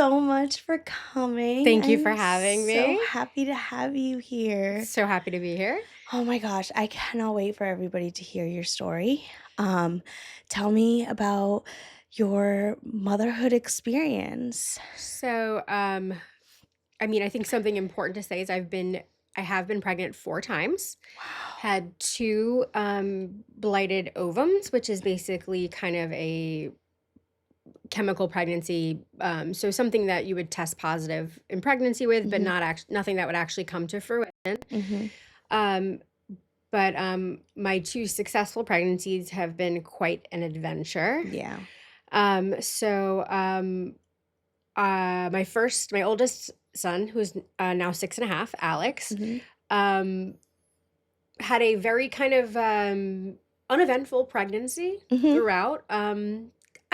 so much for coming. Thank you for I'm having so me. happy to have you here. So happy to be here. Oh my gosh, I cannot wait for everybody to hear your story. Um, Tell me about your motherhood experience. So, I think something important to say is I have been pregnant 4 times, Wow. had two blighted ovums, which is basically kind of a chemical pregnancy. So something that you would test positive in pregnancy with, but Mhm. nothing that would actually come to fruition. Mhm. Um, but my two successful pregnancies have been quite an adventure. Yeah. So my oldest son, who's now 6.5, Alex, Mhm. um, had a very kind of uneventful pregnancy Mhm. throughout.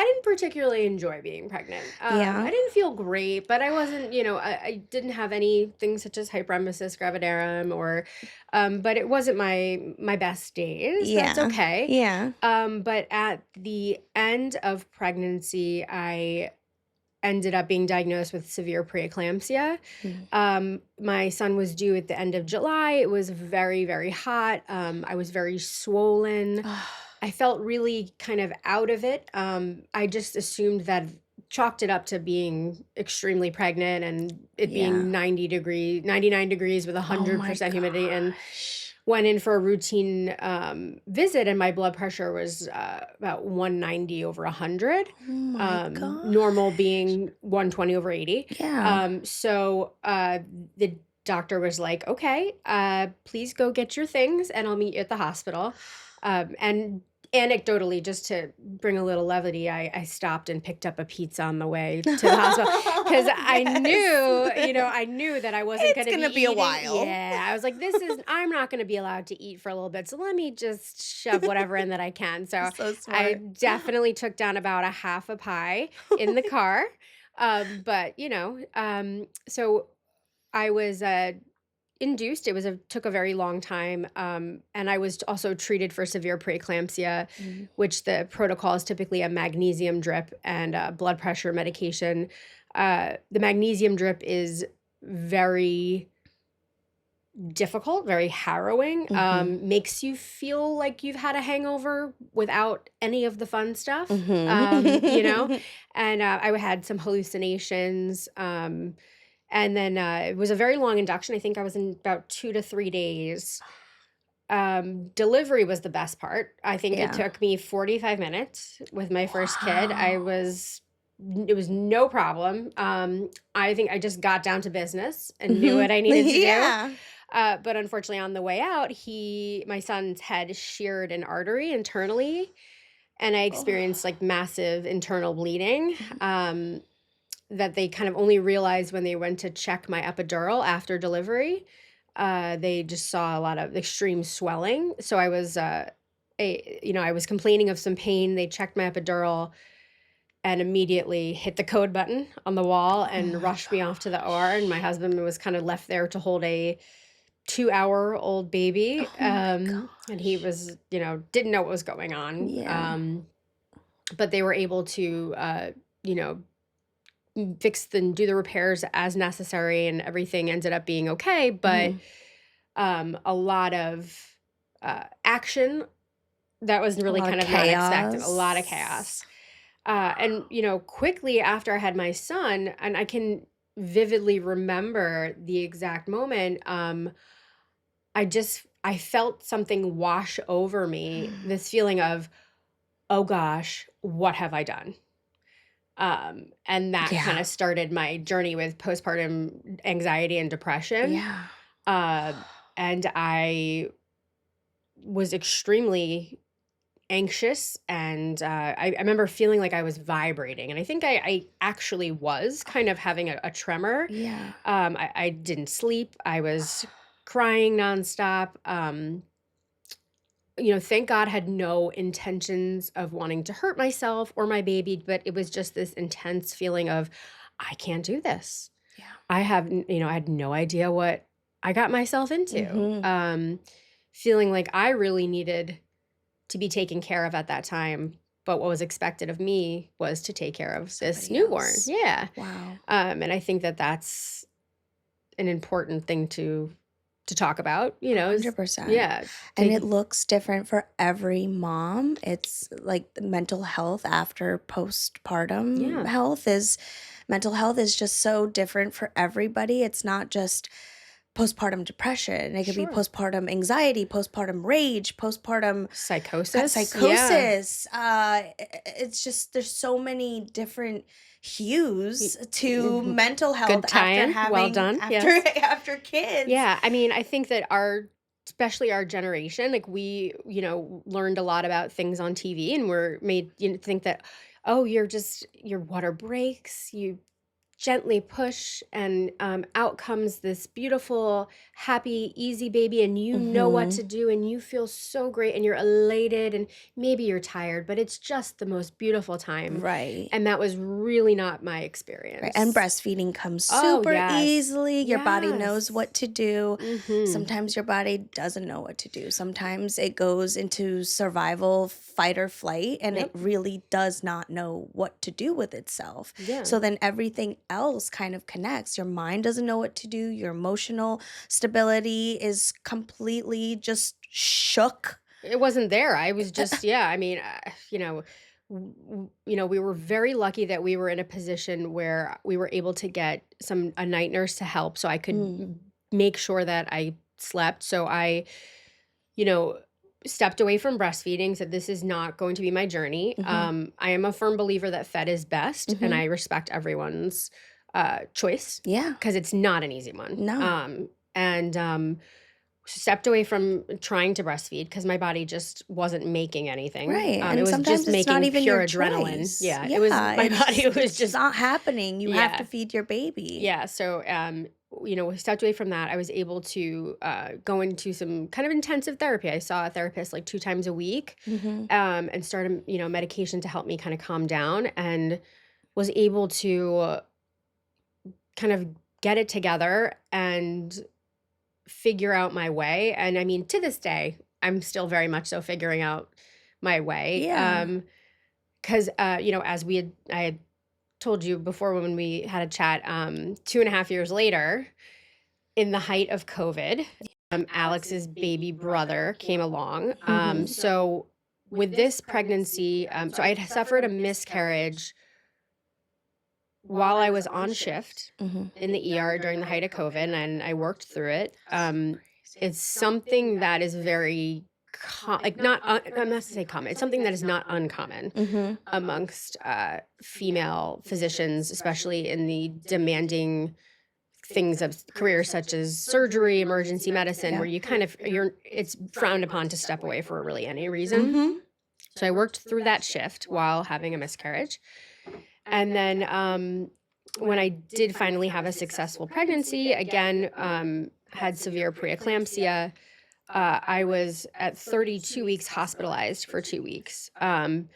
I didn't particularly enjoy being pregnant. I Yeah. didn't feel great, but I wasn't, I didn't have anything such as hyperemesis, gravidarum, but it wasn't my best days. That's Yeah. okay. Yeah. But at the end of pregnancy, I ended up being diagnosed with severe preeclampsia. Mm. My son was due at the end of July. It was very, very hot. I was very swollen. I felt really kind of out of it. I just assumed that chalked it up to being extremely pregnant and it Yeah. being 99 degrees with Oh my 100% humidity, and gosh. went in for a routine visit, and my blood pressure was about 190 over 100, Oh my normal gosh. being 120 over 80. Yeah. So the doctor was like, okay, please go get your things and I'll meet you at the hospital. And anecdotally, just to bring a little levity, I stopped and picked up a pizza on the way to the hospital because Yes. I knew that I wasn't It's going to be gonna be a eating. while. Yeah, I was like, I'm not going to be allowed to eat for a little bit. So let me just shove whatever in that I can. So So I smart. definitely took down about a half a pie in the car. So I was induced. Took a very long time, and I was also treated for severe preeclampsia, Mhm. which the protocol is typically a magnesium drip and blood pressure medication. The magnesium drip is very difficult, very harrowing. Mhm. Makes you feel like you've had a hangover without any of the fun stuff. Mhm. And I had some hallucinations. And then it was a very long induction. I think I was in about 2 to 3 days. Delivery was the best part. I think it Yeah. took me 45 minutes with my first kid. Wow. It was no problem. I think I just got down to business and knew what Mhm. I needed to do. Yeah. But unfortunately, on the way out, my son's head sheared an artery internally, and I Oh. experienced like massive internal bleeding. Mhm. That they kind of only realized when they went to check my epidural after delivery. They just saw a lot of extreme swelling. So I was complaining of some pain. They checked my epidural and immediately hit the code button on the wall Oh and my rushed me off to the OR. And my gosh. husband was kind of left there to hold a 2-hour-old baby. Oh my And he gosh. was, didn't know what was going on. Yeah. But they were able to, you know, do the repairs as necessary, and everything ended up being okay. But Mhm. a lot of action that was A really lot of kind of not expected, a lot of chaos. chaos. And quickly after I had my son, and I can vividly remember the exact moment, I felt something wash over me, this feeling of, oh gosh, what have I done? And that kind Yeah. of started my journey with postpartum anxiety and depression. Yeah. Uh, and I was extremely anxious, and I remember feeling like I was vibrating, and I think I actually was kind of having a tremor. Yeah. I didn't sleep. I was crying nonstop. Thank God, had no intentions of wanting to hurt myself or my baby, but it was just this intense feeling of, I can't do this. Yeah. I had no idea what I got myself into. Mhm. Feeling like I really needed to be taken care of at that time but what was expected of me was to take care of this Somebody newborn. else. Yeah. Wow. And I think that that's an important thing to talk about, is 100%. yeah, And it taking looks different for every mom. It's like the mental health after postpartum yeah, health is mental health is just so different for everybody. It's not just postpartum depression. It could be sure. postpartum anxiety, postpartum rage, postpartum Psychosis. Yeah. psychosis. It's just there's so many different Y- hues to mhm. mental health Good after tie-in. Well having done. after Yes. after kids. Yeah, I mean, I think that especially our generation, like we, learned a lot about things on TV and we're made think that, oh, your water breaks, you gently push and out comes this beautiful, happy, easy baby, and you know what Mhm. to do and you feel so great and you're elated and maybe you're tired, but it's just the most beautiful time. Right. And that was really not my Right, and experience. breastfeeding comes Oh, super yes. easily, your body knows Yes. what to do. Mhm. Sometimes your body doesn't know what to do. Sometimes it goes into survival, fight or flight, and it Yep. really does not know what to do with itself. Yeah. So then everything else kind of connects. Your mind doesn't know what to do, your emotional stability is completely just shook. It wasn't there. I was just yeah, I mean, we were very lucky that we were in a position where we were able to get a night nurse to help so I could Mm, make sure that I slept. So I, you know, stepped away from breastfeeding, said this is not going to be my journey. mhm, I am a firm believer that fed is best, and mhm. I respect everyone's choice Yeah. because it's not an easy one. No. And stepped away from trying to breastfeed because my body just wasn't making anything. Right, It and was sometimes just it's not making even your pure adrenaline. choice. Yeah, it was Yeah, my body was it's just not happening. You have to yeah. feed your baby. Yeah, so we stepped away from that. I was able to go into some kind of intensive therapy. I saw a therapist like 2 times a week, Mhm. and started medication to help me kind of calm down, and was able to kind of get it together and figure out my way. And I mean, to this day, I'm still very much so figuring out my way. Yeah. Because as I had told you before when we had a chat, 2.5 years later, in the height of COVID, Alex's baby brother came along. Mhm. So with this pregnancy, so I had suffered a miscarriage while I was on shift Mhm. in the ER during the height of COVID, and I worked through it. That's crazy. It's something that is very like not I'm not to say common. It's something that is not uncommon Mhm. amongst female physicians, especially in the demanding things of careers such as surgery, emergency medicine, Yeah. where you kind of it's frowned upon to step away for really any reason. Mhm. So I worked through that shift while having a miscarriage. And then when I did finally have a successful pregnancy, again, had severe preeclampsia. I was at 32 weeks hospitalized for 2 weeks. And,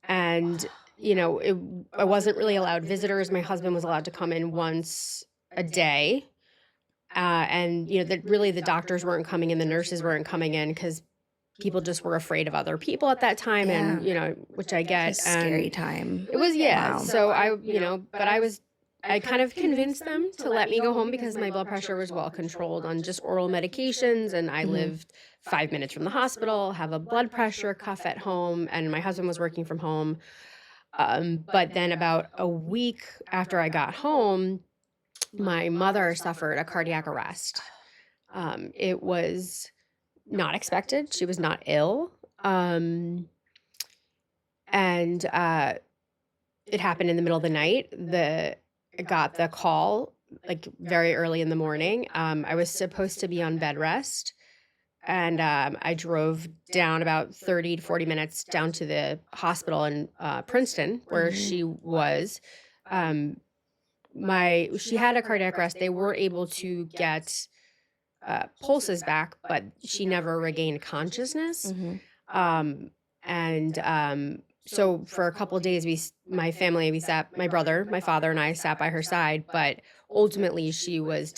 I wasn't really allowed visitors. My husband was allowed to come in once a day. And, that really the doctors weren't coming in, the nurses weren't coming in because people just were afraid of other people at that time. And, Yeah. which I A get. scary And time. it was, yeah. Wow. So but I kind of convinced them to let me go home because my blood pressure was well controlled on just oral medications. And I Mhm. lived 5 minutes from the hospital, have a blood pressure cuff at home, and my husband was working from home. But then about a week after I got home, my mother suffered a cardiac arrest. It was not expected. She was not ill. And it happened in the middle of the night. I got the call like very early in the morning. I was supposed to be on bed rest, and I drove down about 30 to 40 minutes down to the hospital in Princeton where Mhm. she was. Um, she had a cardiac arrest. They were able to get pulses back, but she never regained consciousness. Mhm. Um, and so for a couple of days, my family, my brother, my father, and I sat by her side. But ultimately, she was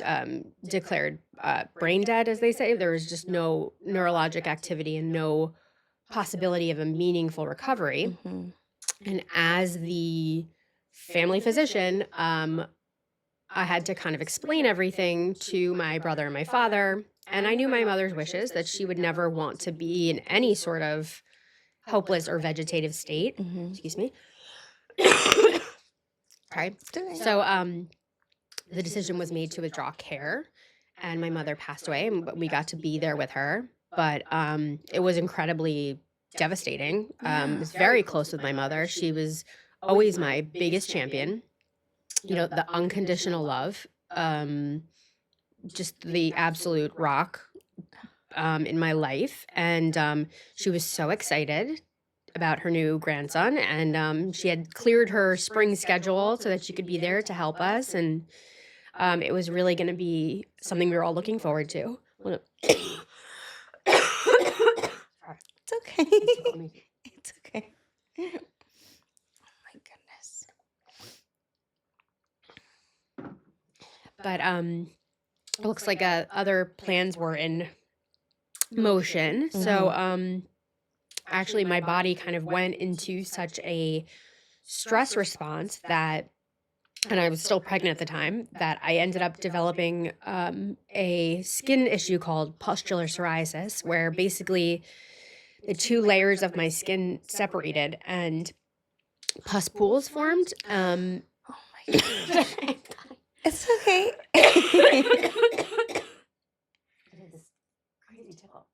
declared brain dead, as they say. There was just no neurologic activity and no possibility of a meaningful recovery. Mhm. And as the family physician, I had to kind of explain everything to my brother and my father. And I knew my mother's wishes that she would never want to be in any sort of helpless or vegetative state. Mhm. Excuse me. Sorry. It's okay. So the decision was made to withdraw care, and my mother passed away, and we got to be there with her. But it was incredibly devastating. I Yeah. was very close with my mother. She was always my biggest champion. The unconditional love, just the absolute rock in my life. And she was so excited about her new grandson, and she had cleared her spring schedule so that she could be there to help us. And it was really going to be something we were all looking forward to. Sorry, It's okay. it's tickling me. It's okay. My goodness. But it looks like other plans were in motion. So actually, my body kind of went into such a stress response that, and I was still pregnant at the time, that I ended up developing a skin issue called pustular psoriasis, where basically the two layers of my skin separated and pus pools formed. Oh my gosh. It's okay. I did this crazy tickle.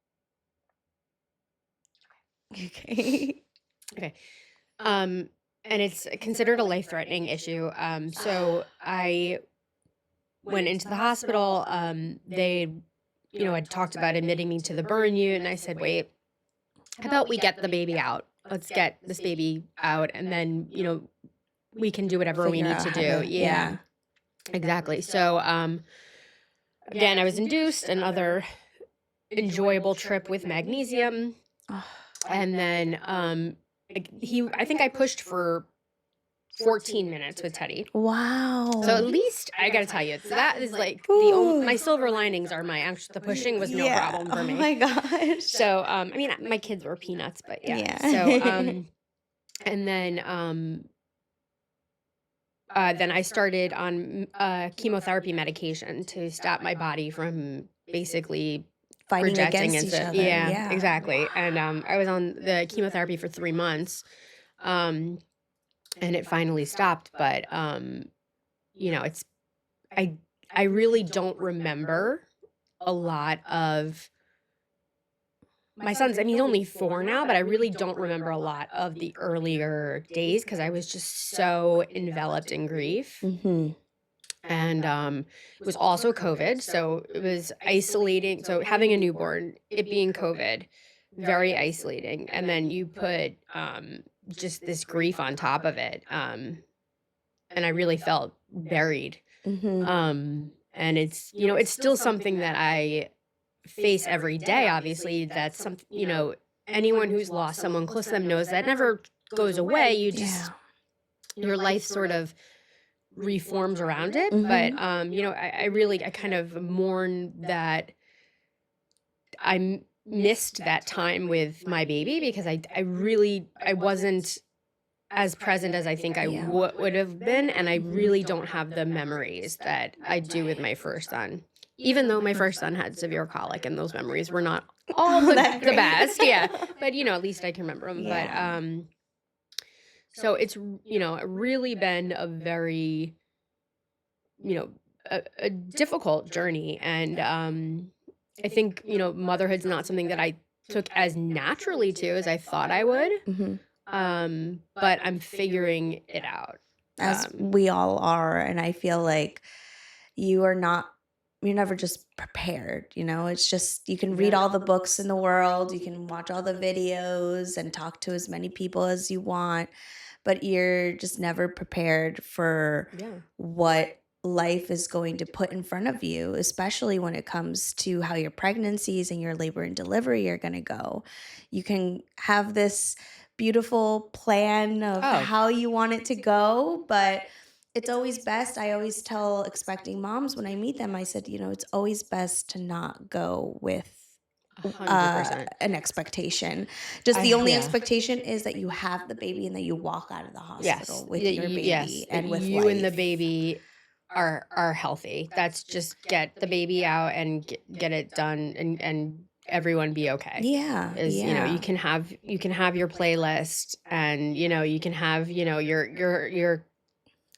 Okay. Okay. And it's considered a life-threatening issue. So I went into the hospital. They, had talked about admitting me to the burn unit, and I said, wait, how about we get the baby out? Let's get this baby out, and then, we can do whatever we Figure need out to how do. to, Yeah, exactly. So, again, I was induced, another enjoyable trip with magnesium. Oh, And then I think I pushed for 14 minutes with Teddy. wow. So at least I got to tell you, that is like Ooh. my silver linings are the pushing was no Yeah. problem for Oh me. my gosh. So I mean, my kids were peanuts, but yeah. Yeah. So and then I started on chemotherapy medication to stop my body from basically Fighting projecting against each into, other. yeah, Yeah. exactly. And I was on the chemotherapy for 3 months. And it finally stopped, but it's I I really don't remember a lot of my son's. I mean, he's only 4 now, but I really don't remember a lot of the earlier days because I was just so enveloped in grief. Mhm. And it was also COVID, so it was isolating. So having a newborn, it being COVID, very isolating. And then you put just this grief on top of it. And I really felt buried. Mhm. And it's still something that I face every day, obviously. That's something, anyone who's lost someone close to them knows that never goes away. You just, your life sort of reforms around it. But, I kind of mourn that I missed that time with my baby because I wasn't as present as I think I Yeah. would have been, and I really don't have the memories that I do with my first son. Even though my first son had severe colic, and those memories were not all the That great. best, yeah. But at least I can remember them. Yeah. But so it's really been a very a difficult journey, and I think motherhood's not something that I took as naturally to as I thought I would. Mhm. But I'm figuring it out. As we all are, and I feel like you are not you're never just prepared, It's just you can read all the books in the world, you can watch all the videos and talk to as many people as you want, but you're just never prepared for Yeah. what life is going to put in front of you, especially when it comes to how your pregnancies and your labor and delivery are going to go. You can have this beautiful plan of Oh, how you want it to go, but it's always best. I always tell expecting moms when I meet them, I said, it's always best to not go with 100%. an expectation. Just the only Yeah. expectation is that you have the baby and that you walk out of the Yes. hospital with your Yes. baby That and with you and the life. baby are healthy. That's just get the baby out and get it done, and everyone be okay. Yeah, Is, yeah. you can have your playlist, and you can have, your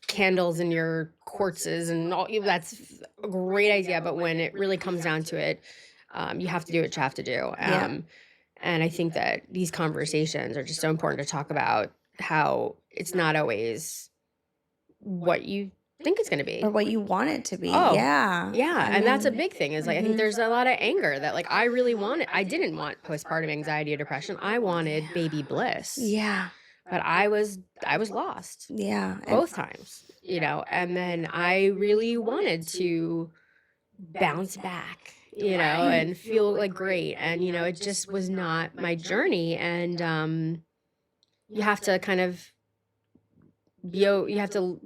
candles and your quartzes and all. That's a great idea, but when it really comes down to it, you have to do what you have to do. Yeah. And I think that these conversations are just so important to talk about, how it's not always what you think it's going to Or be. what you want it to be. Oh, Yeah. yeah, I and that's a mean, big thing, is, like, I think mhm. there's a lot of anger that, like, I didn't want postpartum anxiety or depression. I wanted baby bliss, Yeah. but I was lost Yeah. And both times, and then I really wanted to bounce back, right. and feel, like, great, and, it just was not my journey, and, you have to kind of you have to,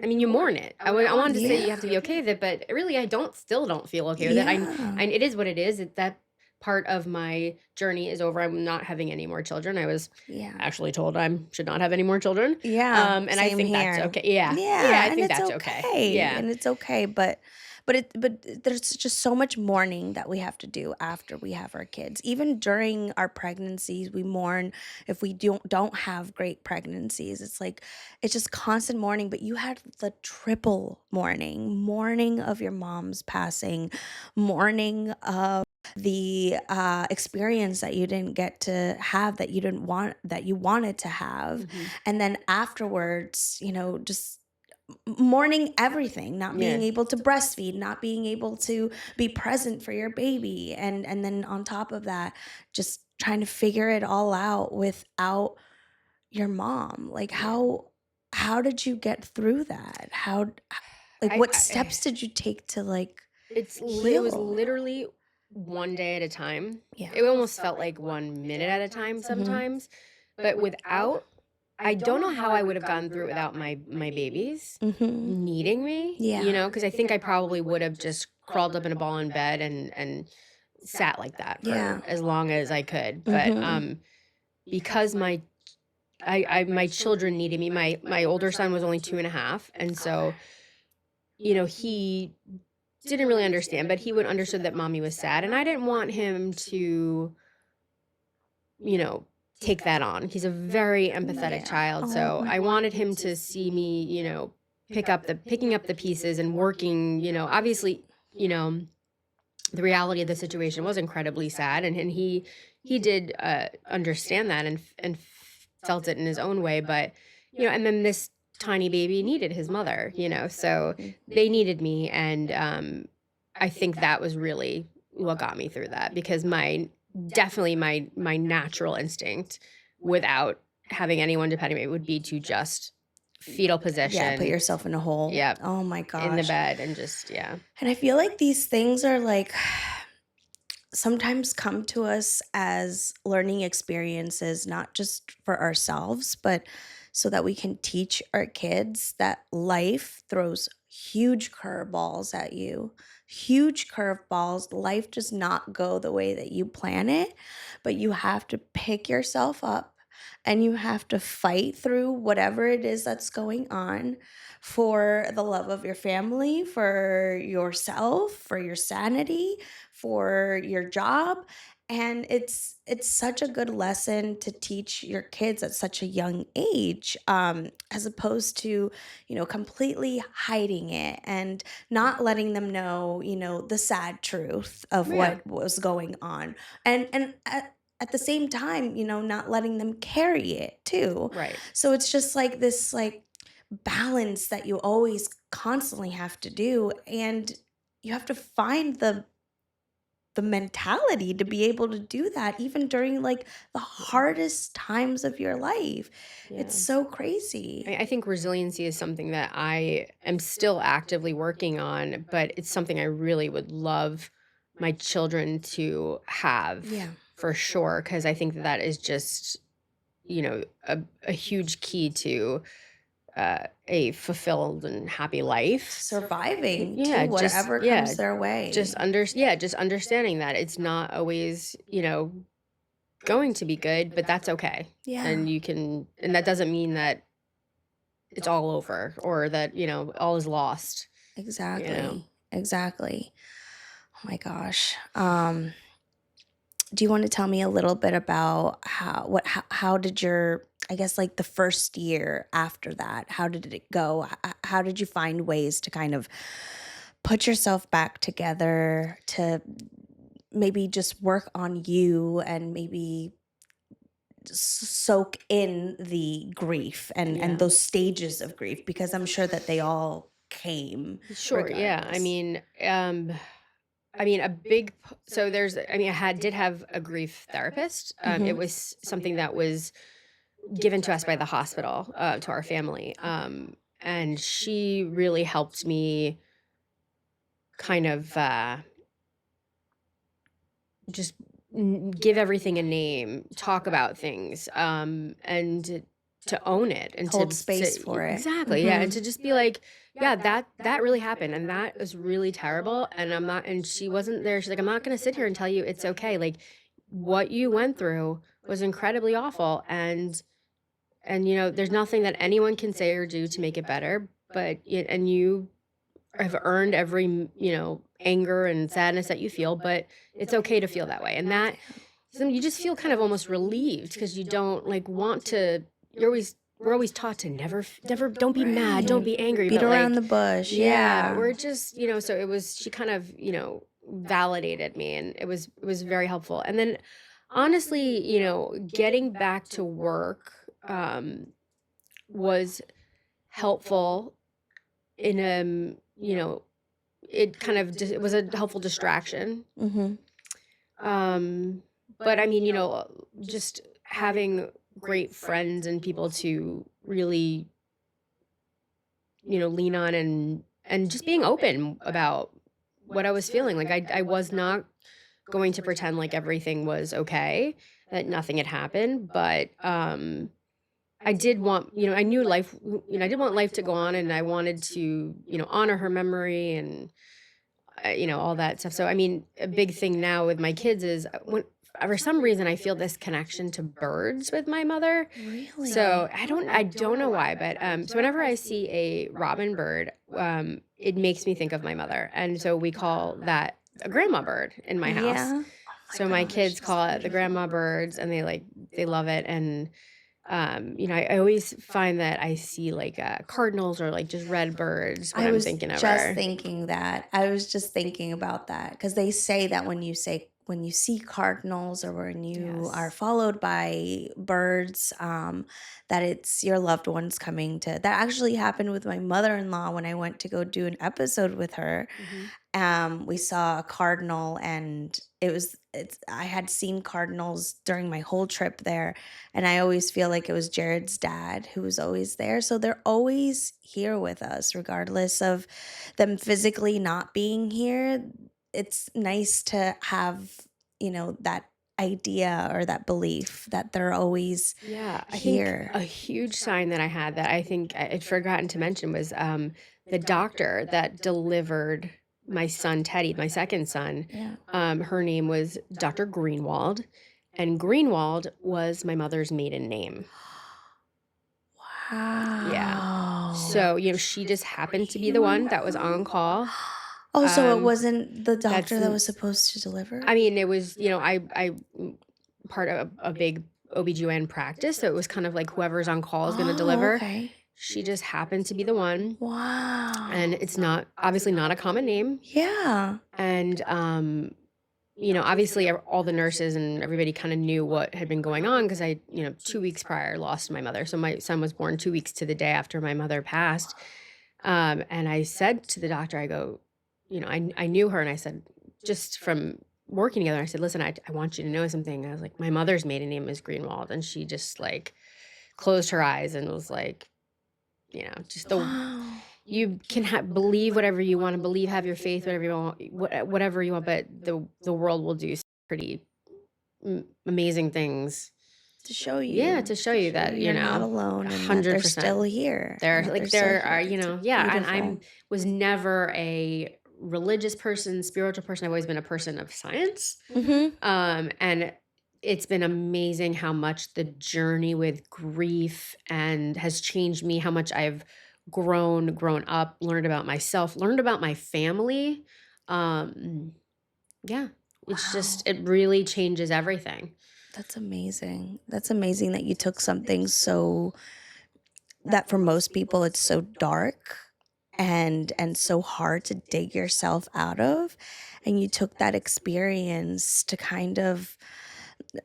I mean, you mourn it. I wanted to say you have to be okay with it, but really I still don't feel okay with it. Yeah. It is what it is. That part of my journey is over. I'm not having any more children. I was Yeah. actually told I should not have any more children. Yeah, And I same think that's here. okay. Yeah. Yeah, Yeah, I and think it's that's okay. okay, Yeah. and it's okay, but there's just so much mourning that we have to do after we have our kids. Even during our pregnancies, we mourn if we don't have great pregnancies. It's like it's just constant mourning, but you had the triple mourning of your mom's passing, mourning of the experience that you didn't get to have, that you didn't want, that you wanted to have, Hmm. and then afterwards, just mourning everything, not being Yeah. able to breastfeed, not being able to be present for your baby, and then on top of that, just trying to figure it all out without your mom. Like Yeah. how did you get through that? How, like, I, what steps did you take to, like, it was heal? literally one day at a time. Yeah. It almost felt like 1 minute at a time Mhm. sometimes. But without, I don't know how I would have gotten through it without my babies Mhm. needing me, Yeah. because I think I probably would have just crawled up in a ball in bed and sat like that for Yeah. as long as I could. But Mhm. because my children needed me. My older son was only 2.5, and so he didn't really understand, but he would understood that mommy was sad, and I didn't want him to, you know, take that on. He's a very empathetic Yeah. child, Oh so my. I wanted him to see me, picking up the pieces and working, obviously, you know, the reality of the situation was incredibly sad, and he did understand that, and felt it in his own way, but and then this tiny baby needed his mother, so Mhm. they needed me, and I think that was really what got me through that, because definitely my natural instinct, without having anyone depending on me, would be to just fetal Yeah, put position, yourself in a hole. yep, Oh my in the gosh. bed, and just, yeah. And I feel like these things are like sometimes come to us as learning experiences, not just for ourselves, but so that we can teach our kids that life throws huge curveballs at you. Huge curveballs. Life does not go the way that you plan it, but you have to pick yourself up and you have to fight through whatever it is that's going on for the love of your family, for yourself, for your sanity, for your job. And it's such a good lesson to teach your kids at such a young age, as opposed to completely hiding it and not letting them know the sad truth of Yeah. what was going on, and at the same time not letting them carry it too. Right. So it's just like this, like, balance that you always constantly have to do, and you have to find the mentality to be able to do that even during, like, the hardest times of your life. It's Yeah. so crazy. I think resiliency is something that I am still actively working on, but it's something I really would love my children to have, Yeah. for sure, because I think that is just, a huge key to a fulfilled and happy life. Surviving Yeah, to just whatever yeah, comes their way. just understanding that it's not always, going to be good, but that's okay. Yeah, And that doesn't mean that it's all over or that, all is lost, you know. exactly. Exactly. Oh my gosh. Do you want to tell me a little bit about how did your, I guess, like the first year after that, how did it go? How did you find ways to kind of put yourself back together, to maybe just work on you and maybe soak in the grief and Yeah. those stages of grief, because I'm sure that they all came Sure, yeah. regardless. A big so there's I mean, I had did have a grief therapist. It Mhm. was something that was given to us by the hospital, to our family. And she really helped me kind of just give everything a name, talk about things, and to own it and Hold space for it. exactly, yeah, and Mhm. to just be like, yeah, that really happened, and that is really terrible, and I'm not. And she wasn't there. She's like, I'm not going to sit here and tell you it's okay. Like, what you went through was incredibly awful, and there's nothing that anyone can say or do to make it better. And you have earned every, anger and sadness that you feel, but it's okay to feel that way. And that so you just feel kind of almost relieved because you don't like want to we're always taught to never don't be mad, don't Right. be angry, Beat but around like the bush. yeah, Yeah. we're just, so it was she kind of, validated me and it was very helpful. And then honestly, getting back to work was helpful in it kind of it was a helpful distraction. Mhm. But I mean, just having great friends and people to really, lean on and just being open about what I was feeling. Like I was not going to pretend like everything was okay, that nothing had happened, but I did want, I knew life, I did want life to go on and I wanted to, honor her memory and all that stuff. So, I mean, a big thing now with my kids is when for some reason I feel this connection to birds with my mother. So Really? I don't know why, but so whenever I see a robin bird, it makes me think of my mother, and so we call that a grandma bird in my house. Yeah. Oh my So my gosh, kids that's call it the grandma beautiful. birds, and they love it. And I always find that I see like cardinals or like just red birds when I I'm was thinking of just her. thinking that. I was just thinking about that because they say that when you see cardinals or when you are Yes. followed by birds, that it's your loved ones coming to. That actually happened with my mother-in-law when I went to go do an episode with her. Mhm. We saw a cardinal, and it's I had seen cardinals during my whole trip there, and I always feel like it was Jared's dad who was always there. So they're always here with us regardless of them physically not being here. It's nice to have, that idea or that belief that they're always Yeah, I think here. a huge sign that I had that I think I'd forgotten to mention was the doctor that delivered my son Teddy, my second son. Yeah. Her name was Dr. Greenwald, and Greenwald was my mother's maiden name. Yeah. Wow. So, she just happened to be the one that was on call. Oh, so it Um, wasn't the that's doctor that was supposed to deliver? I mean, it was, part of a big OBGYN practice, so it was kind of like whoever's on call is gonna Oh, deliver. okay. She just happened to be the one, and Wow. it's not obviously not a common name, Yeah. and, obviously, all the nurses and everybody kinda knew what had been going on because I, 2 weeks prior, lost my mother, so my son was born 2 weeks to the day after my mother passed. And I said to the doctor, I go, I knew her, and I said, just from working together, I said, listen, I want you to know something. I was like, my mother's maiden name is Greenwald, and she just like closed her eyes and was like, just Wow. you can believe whatever you want to believe, have your faith, whatever you want, whatever you want, but the world will do some pretty amazing things. Yeah, to show to you show that, you you're not a alone and that they're still 100%. here There and that they're like still there here. are, That's yeah, and beautiful. was never a religious person, spiritual person. I've always been a person of science. Mhm. And it's been amazing how much the journey with grief and has changed me, how much I've grown up, learned about myself, learned about my family. Um, yeah, Wow. it really changes everything. That's amazing. That's amazing that you took something so that for most people it's so dark and so hard to dig yourself out of, and you took that experience to kind of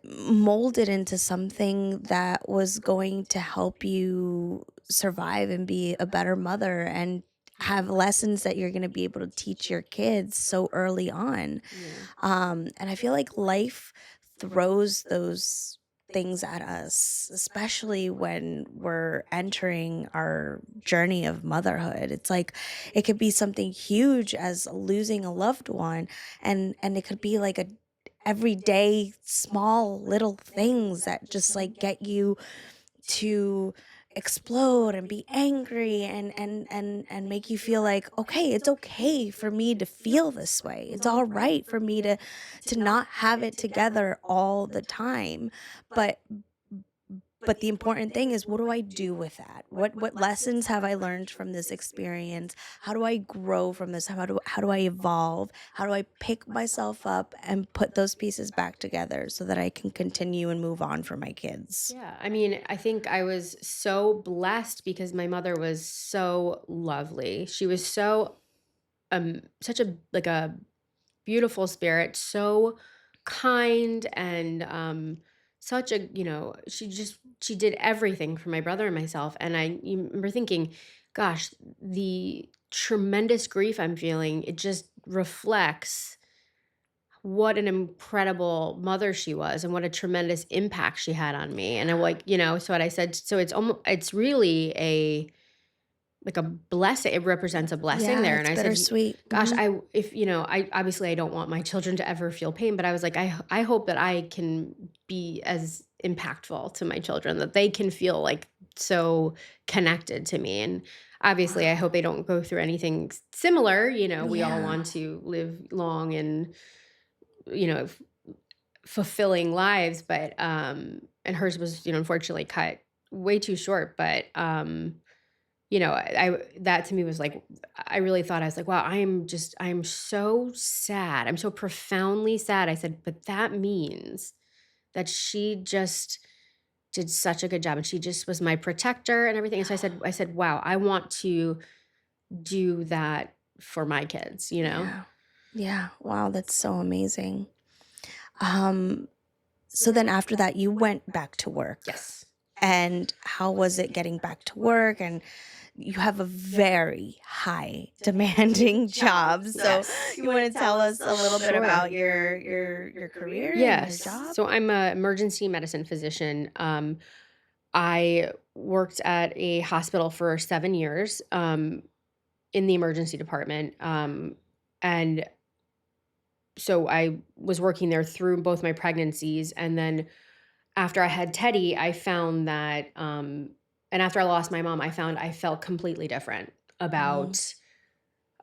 mold it into something that was going to help you survive and be a better mother and have lessons that you're going to be able to teach your kids so early on. Yeah. And I feel like life throws those things at us, especially when we're entering our journey of motherhood. It's like it could be something huge as losing a loved one, and it could be like a everyday small little things that just like get you to explode and be angry and make you feel like, okay, it's okay for me to feel this way, it's all right for me to not have it together all the time. But but the important thing is, what do I do with that? What lessons have I learned from this experience? How do I grow from this? How do I evolve? How do I pick myself up and put those pieces back together so that I can continue and move on for my kids? Yeah, I mean, I think I was so blessed because my mother was so lovely. She was such a like a beautiful spirit, so kind and such a, she did everything for my brother and myself. And I you remember thinking, gosh, the tremendous grief I'm feeling, it just reflects what an incredible mother she was and what a tremendous impact she had on me. And I'm like, so what I said, so it's really a blessing. It represents a blessing Yeah, there. And it's I said, bittersweet. gosh, Mhm. I obviously I don't want my children to ever feel pain, but I was like, I hope that I can be as impactful to my children, that they can feel like so connected to me. And obviously I hope Wow. they don't go through anything similar. We all Yeah. want to live long and, you know, f- fulfilling lives, but and hers was, unfortunately cut way too short. But I that to me was like, I really thought, I was like, wow, I'm so sad. I'm so profoundly sad. I said, but that means that she just did such a good job and she just was my protector and everything. And so I said, wow, I want to do that for my kids, you know? Yeah. Yeah. Wow, that's so amazing. Um, so then after that, you went back to work. Yes. And how was it getting back to work? And you have a very high demanding job. So Yes. you want to tell us a little bit Sure. about your career and your Yes. job? So I'm a emergency medicine physician. I worked at a hospital for 7 years in the emergency department. And so I was working there through both my pregnancies. And then after I had Teddy, I found that, and after I lost my mom, I found I felt completely different Mhm. about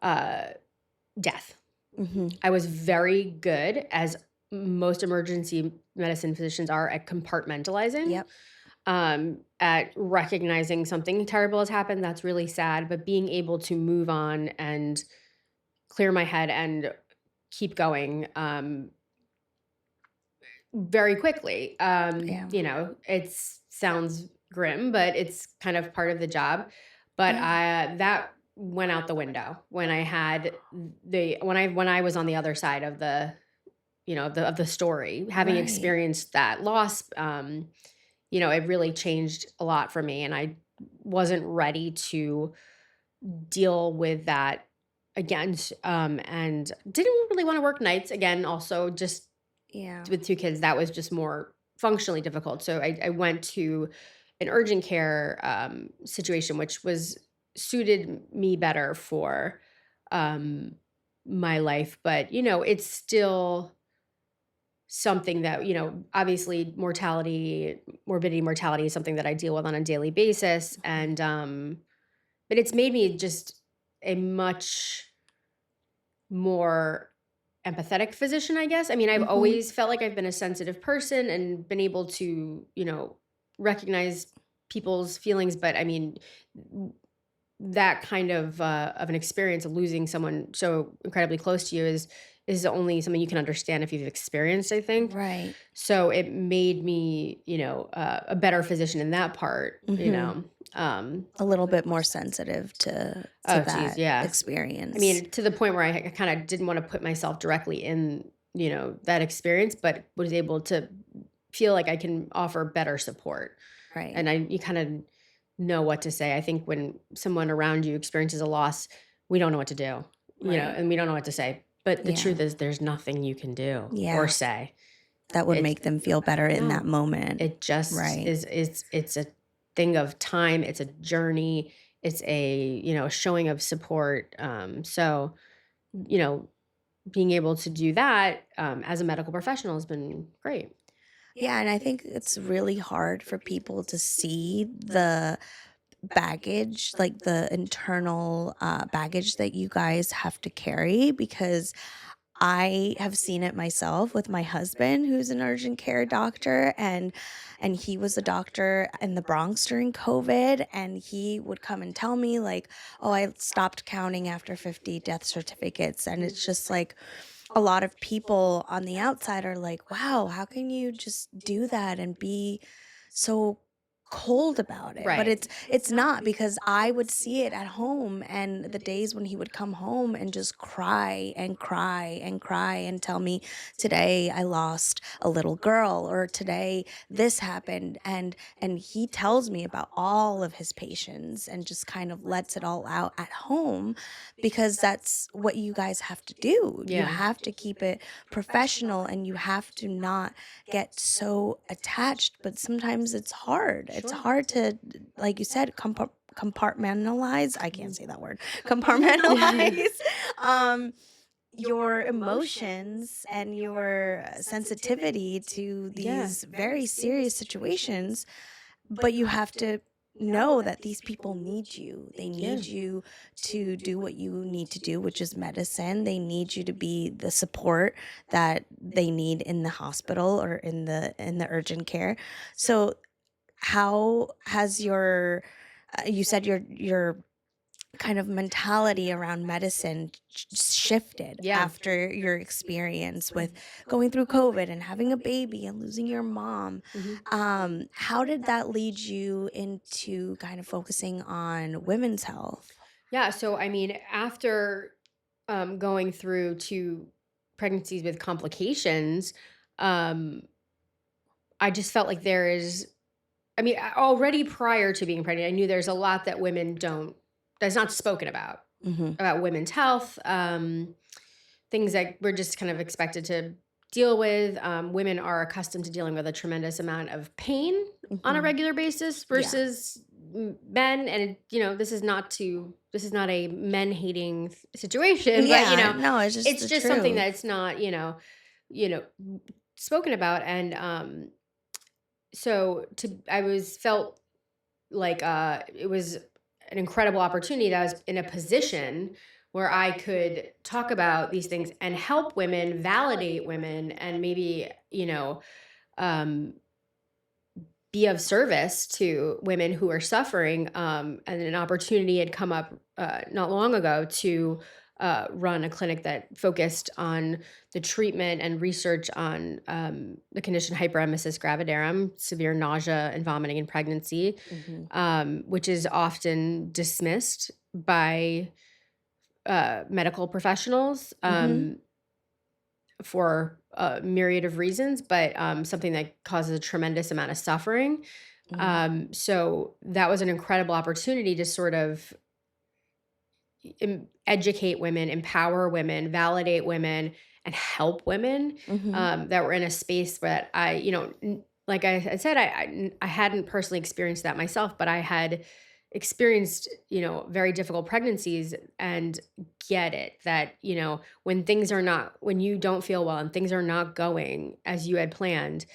uh, death. Mhm. I was very good, as most emergency medicine physicians are, at compartmentalizing, Yep. at recognizing something terrible has happened. That's really sad, but being able to move on and clear my head and keep going very quickly. Yeah. It sounds grim, but it's kind of part of the job. But Yeah. that went out the window when I had when I was on the other side of the of the story, having Right. experienced that loss. It really changed a lot for me, and I wasn't ready to deal with that again. And didn't really want to work nights again. Also, just Yeah. with 2 kids, that was just more functionally difficult. So I went to an urgent care, situation, which was suited me better for, um, my life. But, it's still something that, obviously morbidity, mortality is something that I deal with on a daily basis. Mhm. And, but it's made me just a much more empathetic physician, I guess. I mean, I've Mhm. always felt like I've been a sensitive person and been able to, recognize people's feelings. But I mean, that kind of an experience of losing someone so incredibly close to you is only something you can understand if you've experienced, I think. Right. So it made me, a better physician in that part, Mhm. A little bit more sensitive to Oh, geez, that yeah. I experience. mean, to the point where I kind of didn't want to put myself directly in, that experience, but was able to feel like I can offer better support. Right. And you kind of know what to say. I think when someone around you experiences a loss, we don't know what to do, Right. and we don't know what to say. But the Yeah. truth is, there's nothing you can do or Yeah. say. That would It's make them feel better in that no, moment. it just Right. it's a thing of time. It's a journey. It's a showing of support. So you know, being able to do that as a medical professional has been great. Yeah, and I think it's really hard for people to see the baggage, like the internal baggage that you guys have to carry because I have seen it myself with my husband who's an urgent care doctor and he was a doctor in the Bronx during COVID and he would come and tell me like, "Oh, I stopped counting after 50 death certificates." And it's just like a lot of people on the outside are like, "Wow, how can you just do that and be so cold about it?" But Right. it's not because I would see it at home and the days when he would come home and just cry and cry and cry and tell me, "Today I lost a little girl," or "Today this happened." And he tells me about all of his patients and just kind of lets it all out at home because that's what you guys have to do. You Yeah. have to keep it professional and you have to not get so attached, but sometimes it's hard. It's Sure. hard to, like you said, compartmentalize. I can't Mhm. say that word. Compartmentalize um your emotions and your sensitivity to Yeah. these very serious situations, but you have to know that these people need you. They Yeah. need you to do what you need to do, which is medicine. They need you to be the support that they need in the hospital or in the urgent care. So how has your you said your kind of mentality around medicine shifted Yeah. after your experience with going through COVID and having a baby and losing your mom. Mhm. How did that lead you into kind of focusing on women's health? Yeah, so I mean, after going through 2 pregnancies with complications, um, I just felt like there is I mean, already prior to being pregnant, I knew there's a lot that women don't that's not spoken Hmm. about women's health, things that we're just kind of expected to deal with. Women are accustomed to dealing with a tremendous amount of pain on a Hmm. regular basis Yeah. versus men. And this is not a men hating situation, but Yeah. No, it's just it's the just something truth. that's not you know spoken about. And so to I was felt like it was an incredible opportunity that I was in a position where I could talk about these things and help women, validate women, and maybe, um, be of service to women who are suffering. And an opportunity had come up not long ago to run a clinic that focused on the treatment and research on the condition hyperemesis gravidarum, severe nausea and vomiting in pregnancy, Hmm. which is often dismissed by medical professionals Hmm. for a myriad of reasons, but something that causes a tremendous amount of suffering. Hmm. So that was an incredible opportunity to sort of educate women, empower women, validate women, and help women Hmm. that were in a space that like I said, I hadn't personally experienced that myself, but I had experienced, very difficult pregnancies and get it that, when you don't feel well and things are not going as you had planned,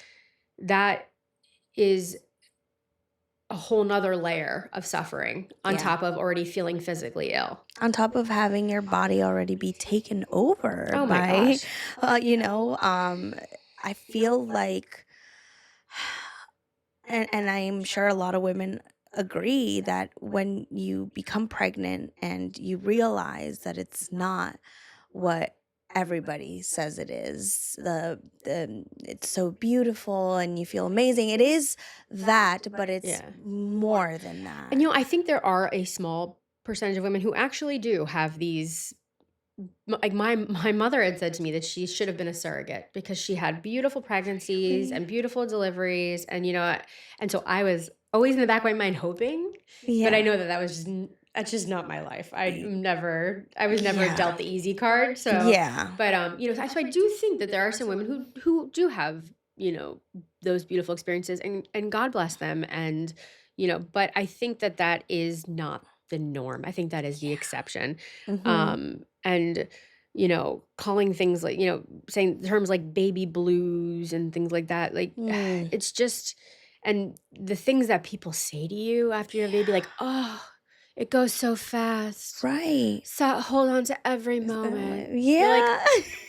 that is a whole nother layer of suffering on Yeah. top of already feeling physically ill. On top of having your body already be taken over Oh my by, gosh. you know, I feel like, and I'm sure a lot of women agree that when you become pregnant and you realize that it's not what everybody says it is, the it's so beautiful and you feel amazing. It is that, but it's Yeah. more than And that. I think there are a small percentage of women who actually do have these. Like my mother had said to me that she should have been a surrogate because she had beautiful pregnancies Really? and beautiful deliveries, and so I was always in the back of my mind hoping, but I Yeah. know that that's just not my life. Y- I was never Yeah. dealt the easy card. So, Yeah. but so I do think that there are some women who do have those beautiful experiences, and God bless them, and but I think that that is not the norm. I think that is the exception. Mhm. And calling things like, saying terms like baby blues and things like that, like Mm. it's just, and the things that people say to you after you have a baby, like, oh, it goes so fast. Right. So hold on to every moment. You're like,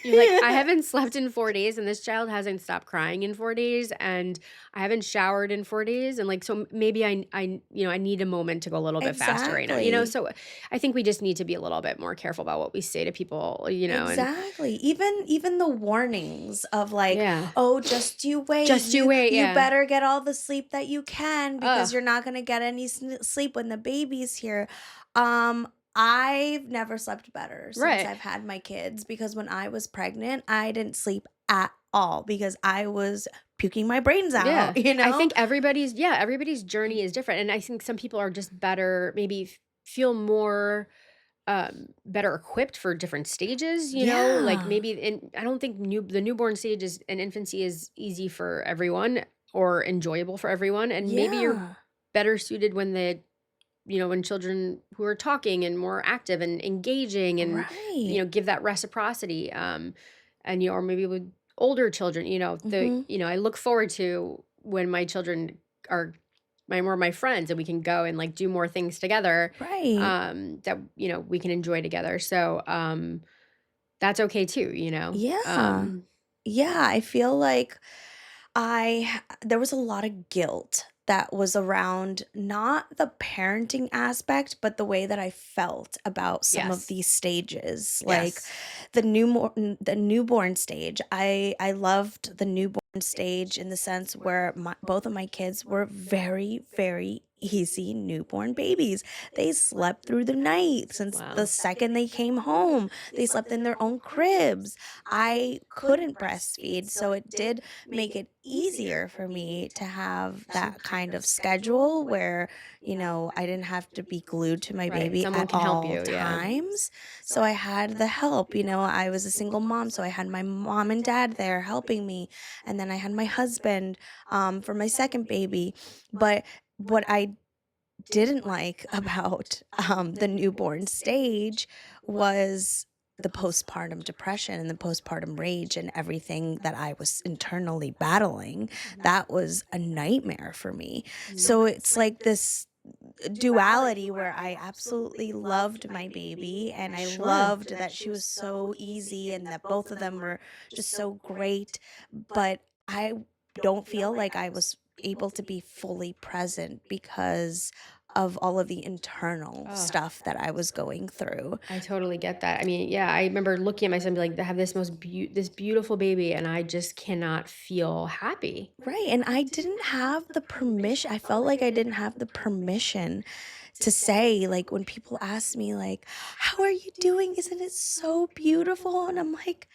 Yeah. I haven't slept in 4 days, and this child hasn't stopped crying in 4 days, and I haven't showered in 4 days, and so maybe I need a moment to go a little bit faster right now. Exactly. So I think we just need to be a little bit more careful about what we say to people. And Exactly. Even the warnings of like, yeah, "Oh, just you wait. just you wait. You Yeah. better get all the sleep that you can because Ugh. you're not going to get any sleep when the baby's here." I've never slept better since Right. I've had my kids because when I was pregnant, I didn't sleep at all because I was puking my brains Yeah. out, you I know? think everybody's journey is different, and I think some people are just better, maybe feel more better equipped for different stages, like Yeah. maybe, and I don't think the newborn stage is and infancy is easy for everyone or enjoyable for everyone, and maybe you're Yeah. better suited when when children who are talking and more active and engaging and Right. give that reciprocity, and or maybe with older children, Mhm. I look forward to when my children are more my friends, and we can go and like do more things together, Right. that we can enjoy together. So that's okay too, Yeah. Yeah, I feel like there was a lot of guilt that was around not the parenting aspect, but the way that I felt about some of Yes. these stages. Like Yes. the newborn stage. I loved the newborn stage in the sense where both of my kids were very, very easy newborn babies. They slept through the night since the Wow. second they came home. They slept in their own cribs. I couldn't breastfeed, so it did make it easier for me to have that kind of schedule where, I didn't have to be glued to my Right. baby Someone at can help all you. Yeah. times. So I had the help, I was a single mom, so I had my mom and dad there helping me. And then I had my husband for my second baby. But what I didn't like about the newborn stage was the postpartum depression and the postpartum rage and everything that I was internally battling. That was a nightmare for me. Mm. So it's like this duality where I absolutely loved my baby and I Sure. loved that she was so easy and that both of them were just so great. But I don't feel like I was able to be fully present because of all of the internal Oh, stuff that I was going through. I totally get that. I mean, yeah, I remember looking at myself and be like, I have this beautiful baby, and I just cannot feel happy. Right. And I didn't have the permission. I felt like I didn't have the permission to say, like, when people ask me, like, how are you doing? Isn't it so beautiful? And I'm like,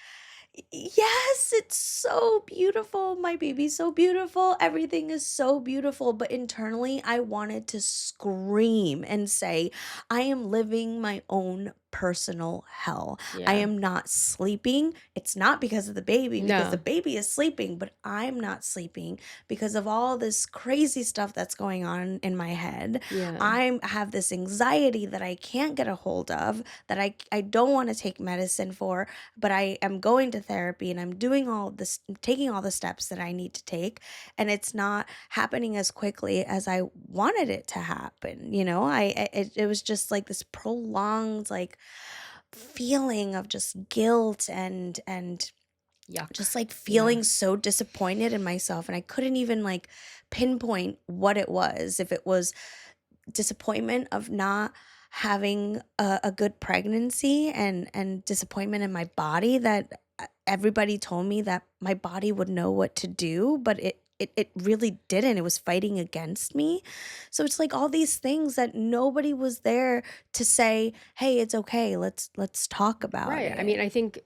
yes, it's so beautiful. My baby's so beautiful. Everything is so beautiful. But internally, I wanted to scream and say, I am living my own personal hell. I Yeah. am not sleeping. It's not because of the baby, because the No. baby is sleeping, but I'm not sleeping because of all this crazy stuff that's going on in my head. Yeah. I have this anxiety that I can't get a hold of, that I don't want to take medicine for, but I am going to therapy and I'm doing all of this, taking all the steps that I need to take, and it's not happening as quickly as I wanted it to happen. It was just like this prolonged like feeling of just guilt and Yuck. just like Yeah. feeling so disappointed in myself, and I couldn't even like pinpoint what it was. If it was disappointment of not having a good pregnancy, and disappointment in my body that everybody told me that my body would know what to do, but it really didn't. It was fighting against me. So it's like all these things that nobody was there to say, hey, it's okay, let's talk about Right. I mean, it. I think,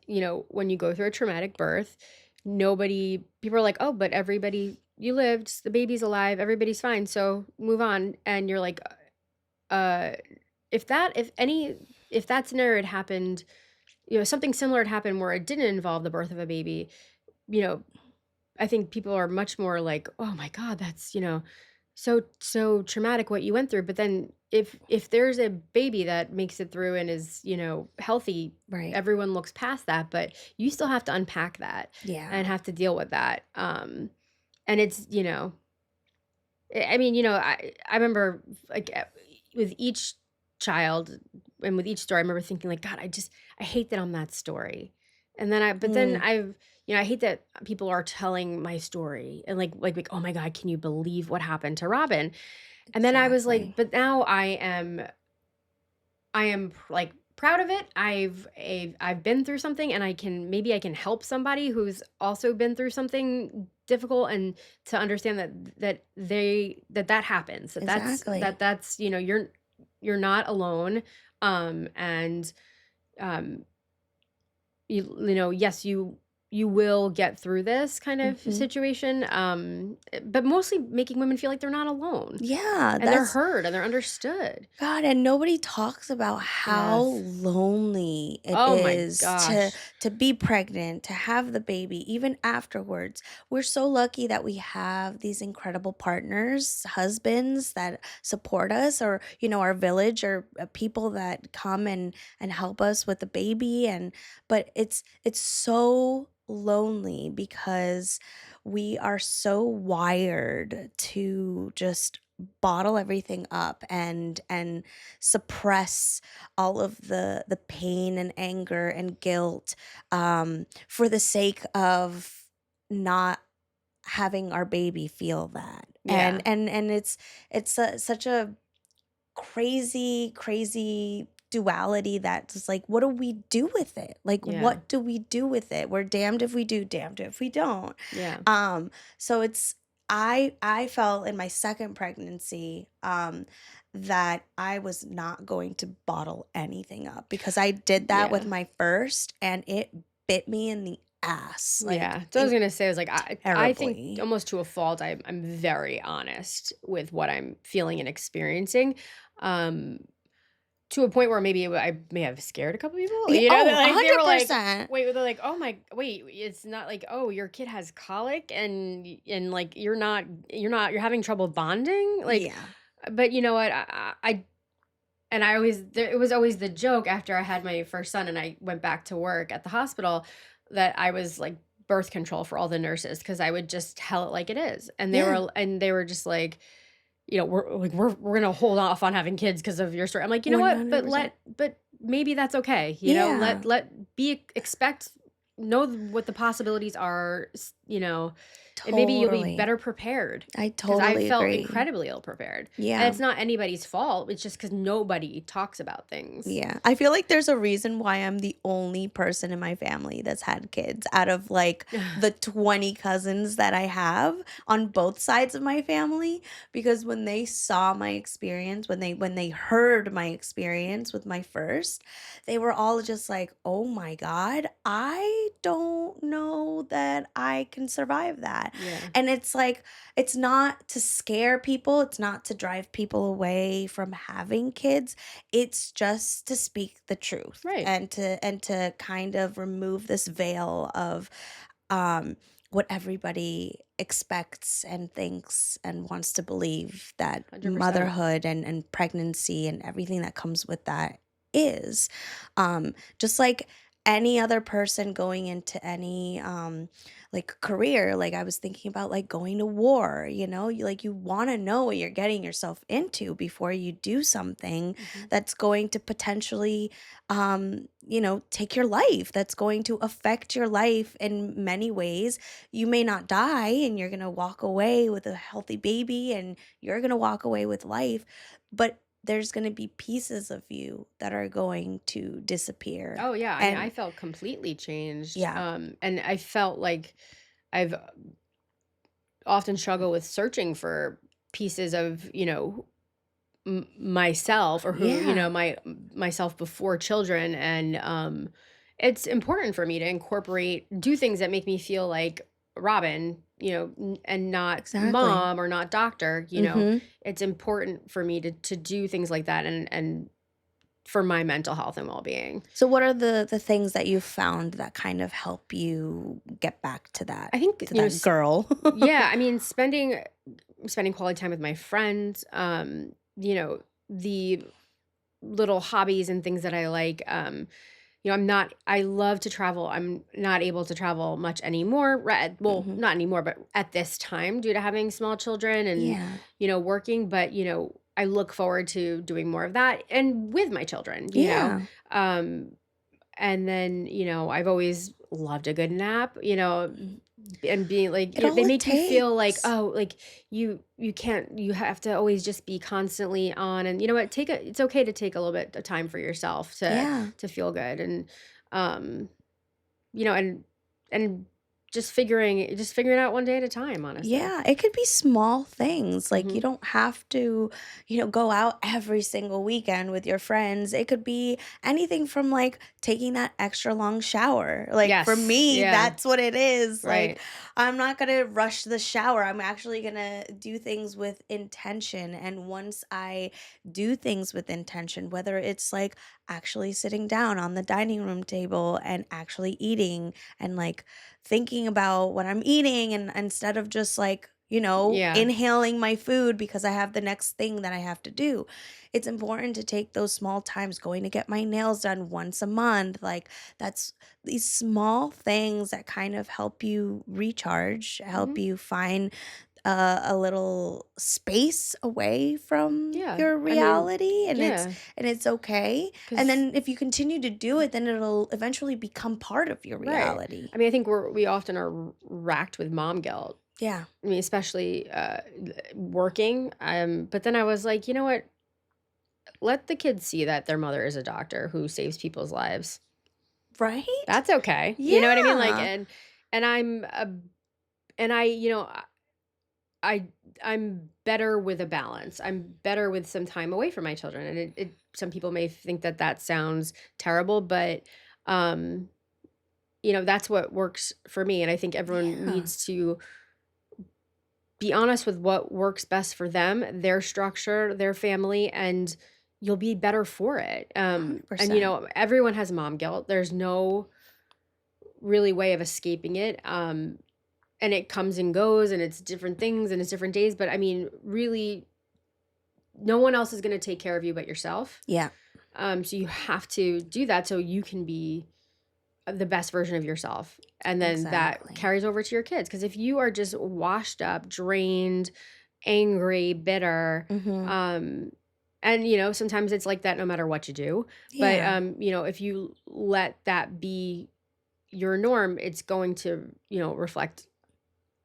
when you go through a traumatic birth, people are like, oh, but everybody, you lived, the baby's alive, everybody's fine. So move on. And you're like, uh, if that scenario had happened, something similar had happened where it didn't involve the birth of a baby, you know, I think people are much more like, "Oh my god, that's, so traumatic what you went through." But then if there's a baby that makes it through and is, healthy, Right. everyone looks past that, but you still have to unpack that Yeah. and have to deal with that. And it's, I mean, I remember like with each child and with each story, I remember thinking like, God, I hate that I'm that story. And then but then Mm, I hate that people are telling my story and like, oh my God, can you believe what happened to Robin? And then I was like, exactly. but now I am like proud of it. I've been through something and maybe I can help somebody who's also been through something difficult and to understand that happens. Exactly. That's, you're not alone. And um yes, you will get through this kind of Mhm. situation. But mostly making women feel like they're not alone Yeah, and they're that's heard and they're understood. God, and nobody talks about how Yes. lonely it Oh my is to gosh. be pregnant, to have the baby, even afterwards. We're so lucky that we have these incredible partners, husbands that support us, or our village, or people that come and help us with the baby, and but it's so lonely because we are so wired to just bottle everything up and suppress all of the pain and anger and guilt, for the sake of not having our baby feel that. and Yeah. and and it's such a crazy duality that just like, what do we do with it? Like, Yeah. what do we do with it? We're damned if we do, damned if we don't. Yeah. So it's I felt in my second pregnancy, that I was not going to bottle anything up, because I did that with Yeah. my first and it bit me in the ass, like Yeah. So I was gonna say, I was like, I think terribly. almost to a fault, I'm very honest with what I'm feeling and experiencing. Um, to a point where maybe I may have scared a couple people. Yeah, They're oh, like they were like, 100%. wait, they're like, oh my wait, it's not like, oh, your kid has colic and like you're having trouble bonding. Like, Yeah. but you know what? And it was always the joke after I had my first son and I went back to work at the hospital that I was like birth control for all the nurses because I would just tell it like it is. Yeah. And they were just like, we're gonna hold off on having kids because of your story. I'm like, you know what? 100%. But maybe that's okay. Yeah. Expect know what the possibilities are. And maybe you'll be Totally. better prepared I because I totally felt agree. incredibly ill prepared. And Yeah. it's not anybody's fault. It's just because nobody talks about things. Yeah. I feel like there's a reason why I'm the only person in my family that's had kids out of like the 20 cousins that I have on both sides of my family, because when they saw my experience, when they heard my experience with my first, they were all just like, "Oh my god, I don't know that I can survive that. Yeah. And it's like, it's not to scare people, it's not to drive people away from having kids. It's just to speak the truth Right. and to kind of remove this veil of um what everybody expects and thinks and wants to believe that 100%. motherhood and pregnancy and everything that comes with that is. Just like any other person going into any like career, like I was thinking about like going to war, you want to know what you're getting yourself into before you do something Mhm. that's going to potentially take your life, that's going to affect your life in many ways. You may not die and you're going to walk away with a healthy baby and you're going to walk away with life, but there's going to be pieces of you that are going to disappear. Oh, yeah, I mean, I And felt completely changed, yeah. and I felt like I've often struggled with searching for pieces of, myself or who, Yeah. myself before children, and, it's important for me to incorporate do things that make me feel like Robin, and not Exactly. mom or not doctor, Mhm. it's important for me to do things like that and for my mental health and well-being. So what are the things that you've found that kind of help you get back to that I think, to that girl? yeah, I mean, spending quality time with my friends, the little hobbies and things that I like. I love to travel. I'm not able to travel much anymore. Well, Mhm. not anymore, but at this time due to having small children and, Yeah. working. But, I look forward to doing more of that and with my children. Yeah. Um, and then, I've always loved a good nap, and being like, It all they it make you feel like, takes. oh, like you have to always just be constantly on. And you know what? It's okay to take a little bit of time for yourself Yeah. to feel good. And, um, and just figuring out one day at a time, honestly. Yeah, it could be small things. Like you Hmm. don't have to, go out every single weekend with your friends. It could be anything from like taking that extra long shower. Like for Yes. me, Yeah. that's what it is. Like Right. I'm not going to rush the shower. I'm actually going to do things with intention. And once I do things with intention, whether it's like actually sitting down on the dining room table and actually eating and like thinking about what I'm eating and instead of just like, Yeah. inhaling my food because I have the next thing that I have to do. It's important to take those small times going to get my nails done once a month. Like that's these small things that kind of help you recharge, help Hmm. you find a little space away from Yeah. your I mean, reality yeah. and it's okay. And Because then if you continue to do it, then it'll eventually become part of your right. reality. I mean, I think we often are racked with mom guilt. Yeah. I mean, especially working. But then I was like, you know what? Let the kids see that their mother is a doctor who saves people's lives. Right? That's okay. You know what I mean? Like, Yeah. and I'm and I, I I'm better with a balance. I'm better with some time away from my children. And some people may think that that sounds terrible, but um, that's what works for me. And I think everyone Yeah. needs to be honest with what works best for them, their structure, their family, and you'll be better for it. And 100%. everyone has mom guilt. There's no really way of escaping it. And it comes and goes and it's different things and it's different days. But I mean, really, no one else is going to take care of you but yourself. Yeah. So you have to do that so you can be the best version of yourself. And then that Exactly. carries over to your kids. Because if you are just washed up, drained, angry, bitter, Mhm. and sometimes it's like that no matter what you do. But Yeah. if you let that be your norm, it's going to, reflect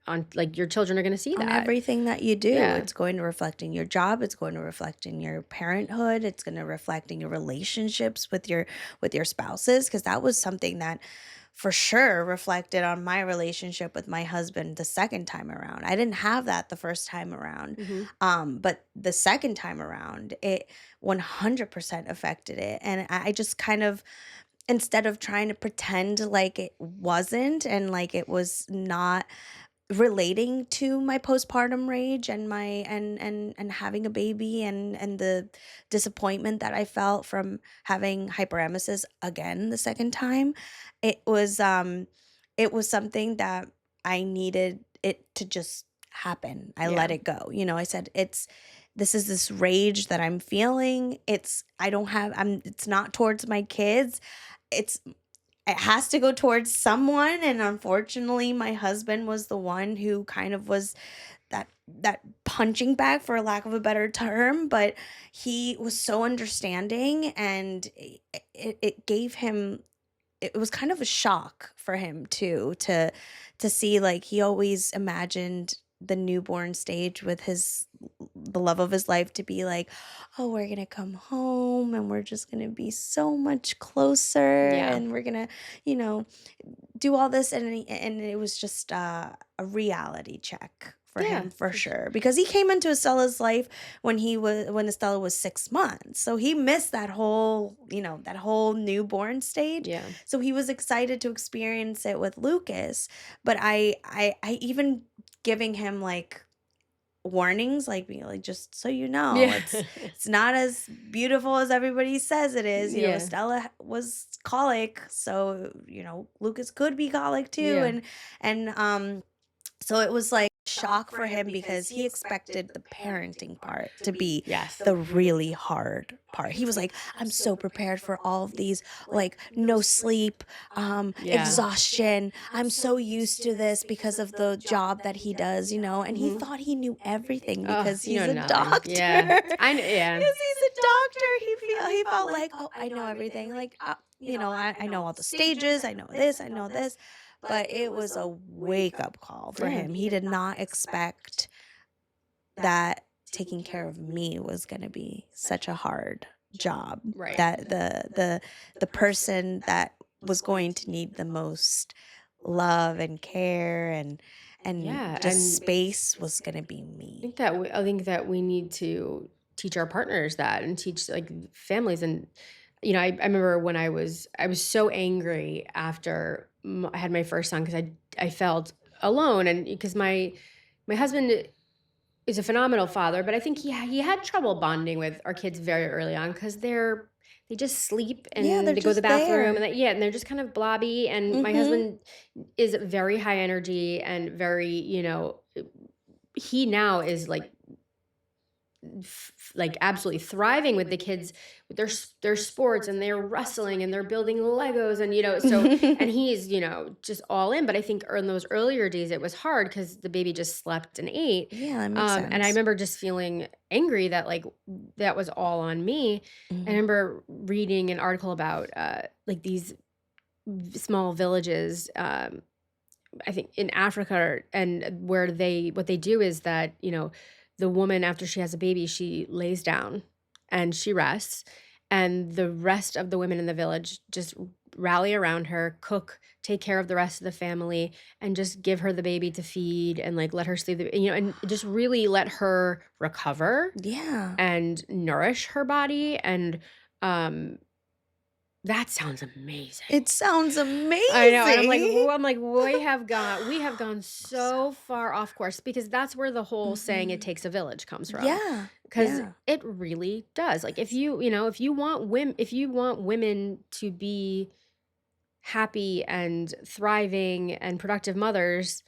on like your children are going to see On that. everything that you do. Yeah. It's going to reflect in your job, it's going to reflect in your parenthood, it's going to reflect in your relationships with your spouses because that was something that for sure reflected on my relationship with my husband the second time around. I didn't have that the first time around. Hmm. But the second time around, it 100% affected it. And I just kind of instead of trying to pretend like it wasn't and like it was not relating to my postpartum rage and my and having a baby and the disappointment that I felt from having hyperemesis again the second time, it was it was something that I needed it to just happen. I let Yeah. it go. You know, I said this is this rage that I'm feeling. I don't have I'm it's not towards my kids. It's it has to go towards someone, and unfortunately, my husband was the one who kind of was that punching bag, for lack of a better term, but he was so understanding, and it gave him it was kind of a shock for him too to see, like, he always imagined the newborn stage with his the love of his life to be like, "Oh, we're gonna come home and we're just gonna be so much closer Yeah. and we're gonna, you know, do all this," and it was just, a reality check for Yeah, him for for sure. sure, because he came into Estella's life when Estella was 6 months, so he missed that whole, that whole newborn stage, Yeah. so he was excited to experience it with Lucas, but I even giving him, like, warnings, like, being like, "Just so you know, Yeah. it's not as beautiful as everybody says it is." Yeah. Estella was colic, so, Lucas could be colic too, Yeah. and so it was like shock for him because he expected the parenting part to be Yes. the really hard part. He was like, "I'm so prepared for all of these, like, no sleep, Yeah. exhaustion. I'm so used to this because of the job that he does, and he Mhm. thought he knew everything Oh, because you he's know a nothing. doctor." Yeah. I kn yeah. Because he's a doctor, he felt like, "Oh, I know everything. Like, I know all the stages. I know this. I know this." But it was a wake up call for Yeah. him. He did not expect that taking care of me was going to be such a hard job. Right. That the person that was going to need the most love and care and Yeah, just and space was going to be me. I think that we need to teach our partners that and teach, like, families and, I remember when I was so angry after I had my first son because I felt alone and because my husband is a phenomenal father, but I think he had trouble bonding with our kids very early on because they just sleep Yeah, they're and they go to the just bathroom there. and yeah, and they're just kind of blobby. And my Mhm. husband is very high energy and very, he now is like like absolutely thriving with the kids with their sports and they're wrestling and they're building Legos and so and he's just all in, but I think in those earlier days it was hard because the baby just slept and ate, Yeah, that makes and I sense. remember just feeling angry that like that was all on me. I Mhm. remember reading an article about like these small villages, I think in Africa, and where what they do is that, the woman after she has a baby, she lays down and she rests, and the rest of the women in the village just rally around her, cook, take care of the rest of the family, and just give her the baby to feed and like let her sleep, and just really let her recover Yeah. and nourish her body. And um that sounds amazing. It sounds I know, and I'm like, amazing. "Whoa," I'm like, we have gone So so far off course," because that's where the whole saying "it Mhm. takes a village" comes from. Yeah. Because Yeah. it really does. Like, if you want women to be happy and thriving and productive mothers,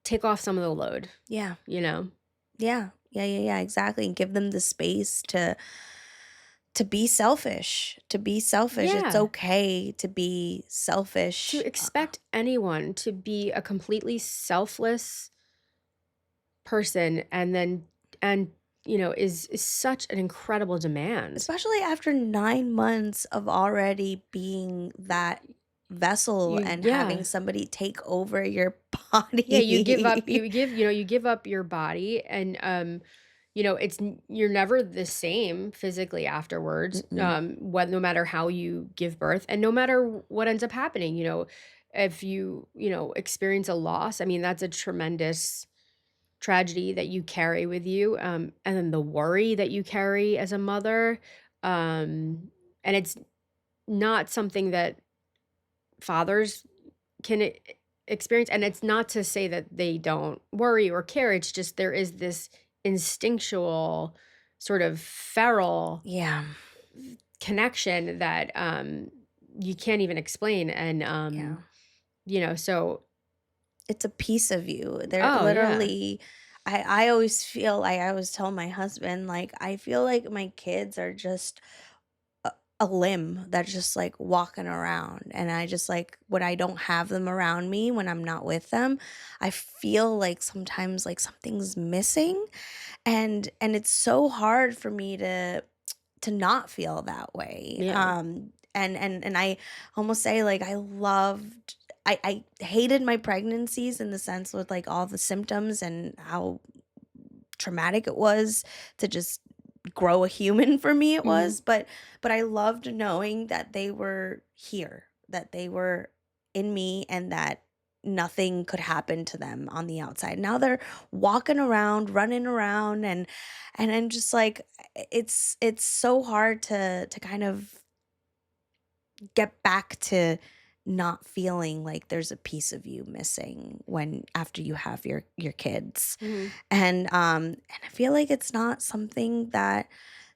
take off some of the load, Yeah. you know? Yeah. Yeah, yeah, yeah, exactly, and give them the space to be selfish, to be selfish. It's Yeah. okay to be To selfish. expect anyone to be a completely selfless person and then and is such an incredible demand. Especially after 9 months of already being that vessel You and having Yeah. somebody take over your Yeah, you give up body. you give up your body and you're never the same physically afterwards, Mm-mm. no matter how you give birth and no matter what ends up happening, if experience a loss, I mean that's a tremendous tragedy that you carry with you, and then the worry that you carry as a mother, and it's not something that fathers can experience. And it's not to say that they don't worry or care. It's just there is this instinctual, sort of feral Yeah. connection that you can't even explain. And Yeah. so It's a piece of you. They're oh yeah. literally I always feel like I always tell my husband, like, I feel like my kids are just a, a limb that's just like walking around. And I just like when I don't have them around me, when I'm not with them, I feel like sometimes like something's missing. And it's so hard for me to not feel that way. Yeah. And I almost say like I hated my pregnancies in the sense with like all the symptoms and how traumatic it was to just grow a human for me it Mhm. was, but I loved knowing that they were here, that they were in me and that nothing could happen to them on the outside. Now they're walking around, running around and I'm just like it's so hard to kind of get back to not feeling like there's a piece of you missing when after you have your kids. Mhm. And I feel like it's not something that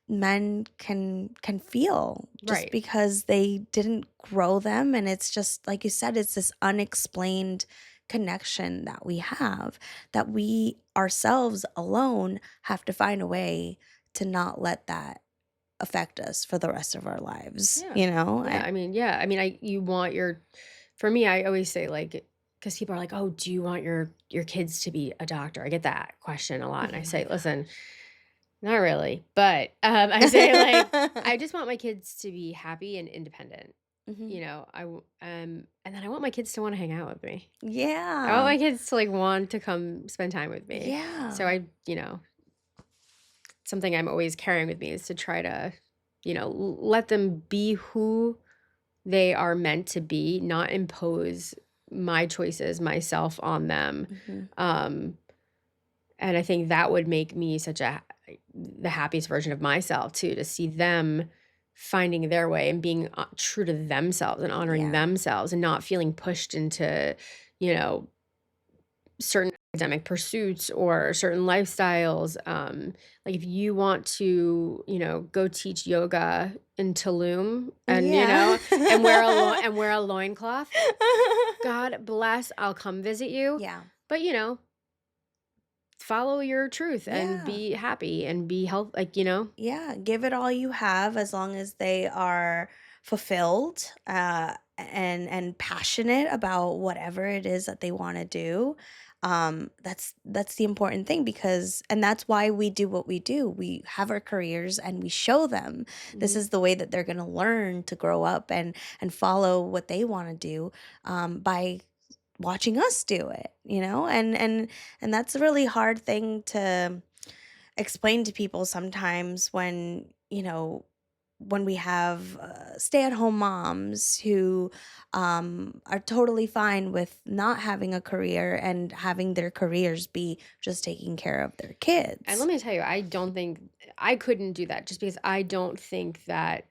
men can feel just Right. because they didn't grow them, and it's just like you said, it's this unexplained connection that we have, that we ourselves alone have to find a way to not let that affect us for the rest of our lives, Yeah. you know? Yeah, I mean, yeah, I mean, I you want your for me, I always say, like, because people are like, "Oh, do you want your kids to be a doctor?" I get that question a lot, Oh and I my say, "Listen, gosh. not really." But, I say, like, I just want my kids to be happy and independent, Mhm. and then I want my kids to wanna hang out with me. I want Yeah. my kids to, like, want to come spend time with me. So Yeah. something I'm always carrying with me is to try to, let them be who they are meant to be, not impose my choices, myself on them. Mhm. Um, and I think that would make me such a the happiest version of myself too, to see them finding their way and being true to themselves and honoring Yeah. themselves and not feeling pushed into, you know, certain academic pursuits or certain lifestyles. Like if you want to, go teach yoga in Tulum and, Yeah. and wear a loincloth, God bless, I'll come visit you. Yeah. But, follow your truth and Yeah. be happy and be health Yeah, give it all you have as long as they are fulfilled, and passionate about whatever it is that they wanna do. That's the important thing because and that's why we do what we do. We have our careers and we show them this Mhm. is the way that they're gonna learn to grow up and follow what they wanna do, by watching us do it, you know? And that's a really hard thing to explain to people sometimes when when we have stay-at-home moms who are totally fine with not having a career and having their careers be just taking care of their And let kids. me tell you, I don't think I couldn't do that just because I don't think that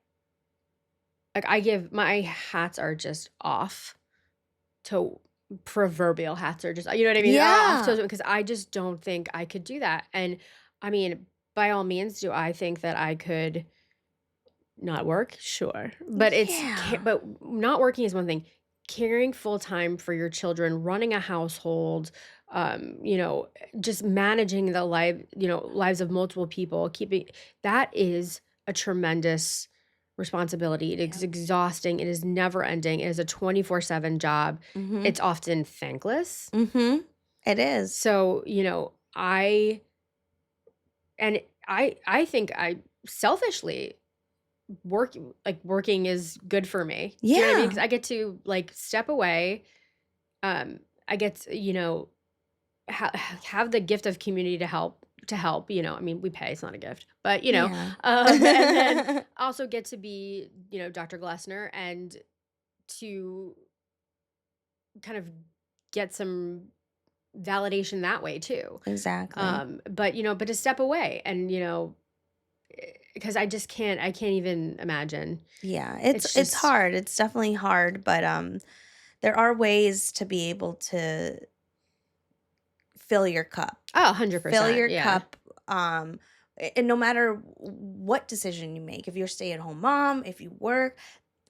like I give my hats are just off to proverbial hats are just you know what I mean? Off Yeah. to because I just don't think I could do that. And I mean, by all means, do I think that I could not work? Sure. But Yeah. but not working is one thing. Caring full time for your children, running a household, just managing the lives of multiple people, keeping that is a tremendous responsibility. It is Yep. exhausting. It is never ending. It is a 24/7 job. Mhm. It's often thankless. Mhm. It is. So, I think I selfishly working is good for me. Do you know what I mean? Because Yeah. I get to, like, step away, I get to, have the gift of community to help, I mean, we pay, it's not a gift, but, Yeah. and then also get to be, Dr. Glessner and to kind of get some validation that way too. Exactly. But to step away and, because I can't even imagine. Yeah, It's it's just hard. It's definitely hard, but there are ways to be able to fill your cup. oh, Fill 100%, your yeah. cup, and no matter what decision you make, if you're stay-at-home mom, if you work,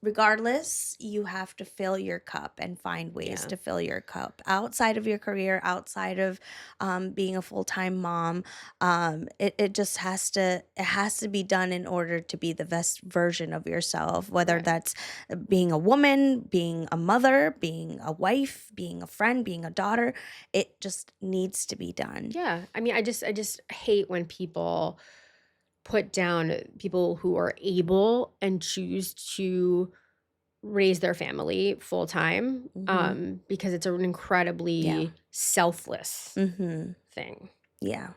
regardless, you have to fill your cup and find ways Yeah. to fill your cup outside of your career, outside of being a full-time mom. It just has to be done in order to be the best version of yourself, whether Right. that's being a woman, being a mother, being a wife, being a friend, being a daughter. It just needs to be done. Yeah. I mean, I just hate when people put down people who are able and choose to raise their family full time, Hmm. because it's an Yeah. incredibly selfless Hmm. thing. Yeah,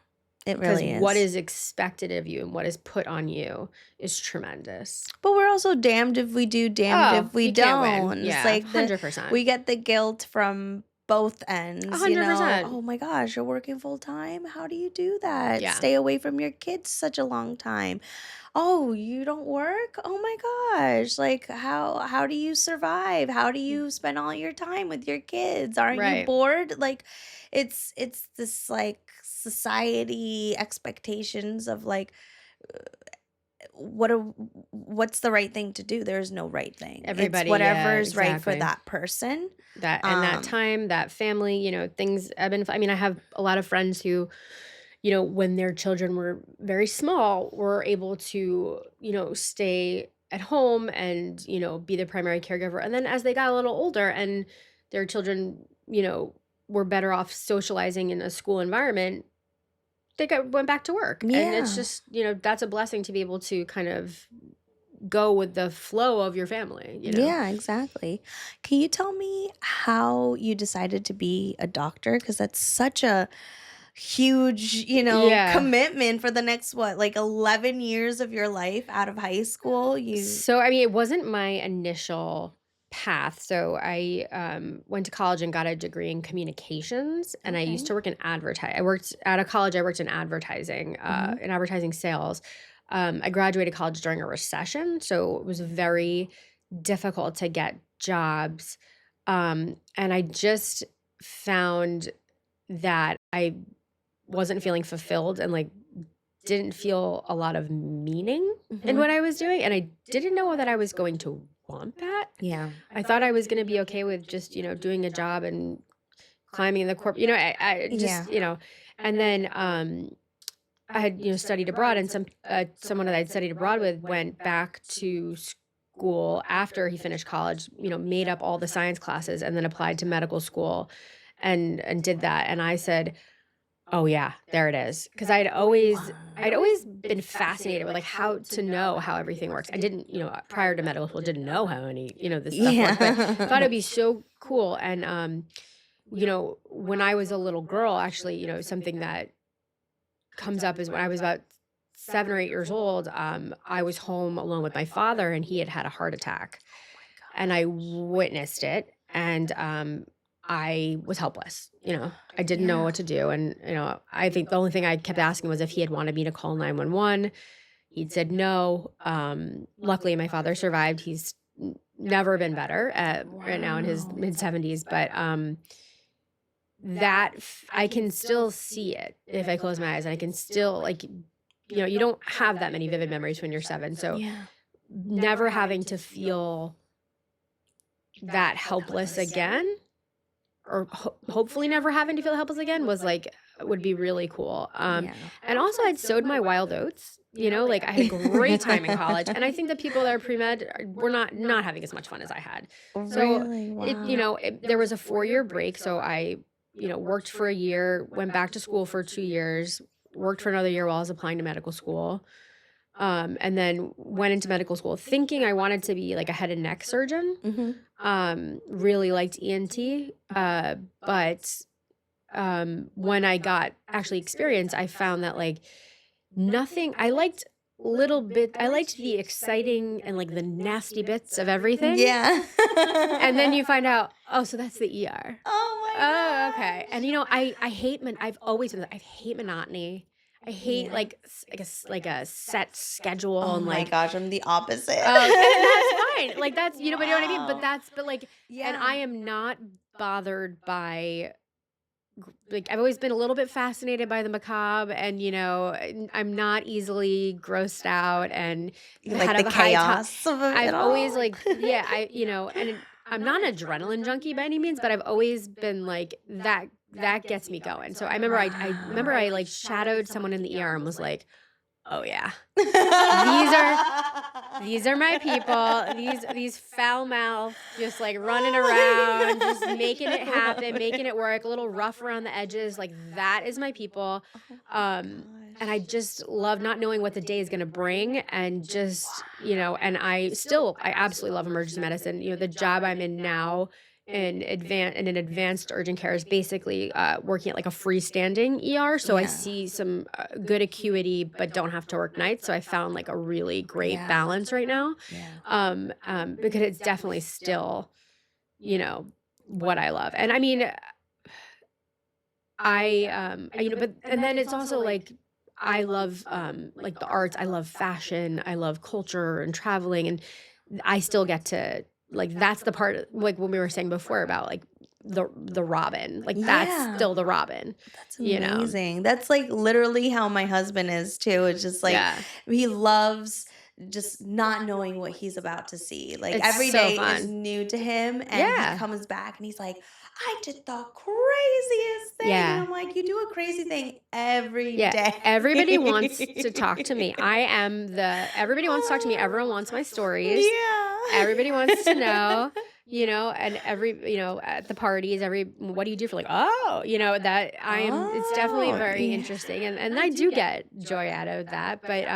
it Because really what is. is expected of you and what is put on you is tremendous. But we're also damned if we do, damned Oh, if we you can't win. don't. It's Yeah, like we 100%. get the guilt from both ends, you know. 100%. Oh my gosh, you're working full time? How do you do that? Yeah. Stay away from your kids such a long time. Oh, you don't work? Oh my gosh. Like how do you survive? How do you spend all your time with your kids? Aren't you Right. bored? Like it's this like society expectations of like what's the right thing to do? There's no right thing. It's Everybody, yeah, whatever's right for exactly. that person. That and that Um, time, that family, things ebb and I mean, I have a lot of friends who, when their children were very small, were able to, stay at home and, be the primary caregiver. And then as they got a little older and their children, were better off socializing in a school environment, went back to work. And it's yeah. just, that's a blessing to be able to kind of go with the flow of your family. Yeah, exactly. Can you tell me how you decided to be a doctor? Because that's such a huge, Yeah. commitment for the next what, like 11 years of your life out of high school. You So, I mean, it wasn't my initial path. So, I went to college and got a degree in communications, and I used okay. to work in advertise. I worked out of college. I worked Hmm. in advertising sales. I graduated college during a recession, so it was very difficult to get jobs. And I just found that I wasn't feeling fulfilled and like didn't feel a lot of meaning in Hmm. what I was doing, and I didn't know that I was going to want that. Yeah. I thought I was gonna be okay with just, doing a job and climbing the I Yeah. just, and then, I had, studied abroad and someone that I'd studied abroad with went back to school after he finished college, made up all the science classes and then applied to medical school and did that, and I said, oh, yeah, there it is. Because I'd always been fascinated with, like, how to know how everything works. I didn't, prior to medical school, didn't know how any, this stuff worked, but thought Yeah. it'd be so cool, and, when I was a little girl, actually, something that comes up is when I was about 7 or 8 years old, I was home alone with my father, and he had had a heart attack, Oh my and I gosh. witnessed it, and, I was helpless, I didn't know Yeah. what to do, and, I think the only thing I kept asking was if he had wanted me to call 911. He'd said no. Luckily, my father survived. He's never been better, right now in his Wow. mid-70s, but, I can still see it if I close my eyes, and I can still, like, you don't have that many vivid memories when you're 7, so Yeah. never having to feel that helpless again, or hopefully never having to feel helpless again was like would be really cool. Yeah. And also I'd sowed my wild oats. Like I had a great time in college, and I think the people that are pre med were not having as much fun as I had. So Really? Wow. there was a 4 year break. So I worked for a year, went back to school for 2 years, worked for another year while I was applying to medical school. And then went into medical school thinking I wanted to be like a head and neck surgeon. Mhm. Really liked ENT, but when I got actually experience, I found that like nothing. I liked the exciting and like the nasty bits of everything, Yeah. and then you find out, oh, so that's the ER. Oh Oh, my okay. And gosh. I hate I hate monotony. I hate Yeah. like like a set schedule Oh and my like, gosh, I'm the opposite. oh, and that's fine. Like that's, but you know what I mean? But Wow. like, and Yeah. I am not bothered by, like, I've always been a little bit fascinated by the macabre, and I'm not easily grossed out and You like kind the of a high top. chaos of I've it always all? like, yeah, and I'm not an adrenaline junkie by any means, but I've always been like that gets me going. So I remember Wow. I like shadowed someone in the ER and was like, "Oh yeah. These are these are my people. These foul mouth, just like running around, just making it happen, making it work, a little rough around the edges. Like that is my people. Oh my Um, and I gosh. just love not knowing what the day is gonna bring, and just, and I absolutely love emergency medicine. The job I'm in now in an advanced urgent care is basically working at like a freestanding ER. So I Yeah. see some good acuity, but don't have to work nights. So I found like a really great Yeah. balance right now, Yeah. because it's definitely still, you know, what I love. And I mean, but and then it's also like I love like the arts. I love fashion. I love culture and traveling, and I still get to, like, that's the part, like when we were saying before about like the Robin, like that's Yeah. still the Robin, That's you know? amazing. That's like literally how my husband is too. It's just like Yeah. he loves just not knowing what he's about to see. Like It's every so day is fun. new to him and he Yeah. comes back and he's like, "I did the craziest thing." And Yeah. I'm like, "You do a crazy thing every Yeah. day." Everybody wants to talk to me. Everybody wants to talk to me. Everyone wants my stories. Everybody wants to know, and at the parties, what do you do for, like, oh, it's definitely Oh, very yeah. interesting, and I do get joy out of that, but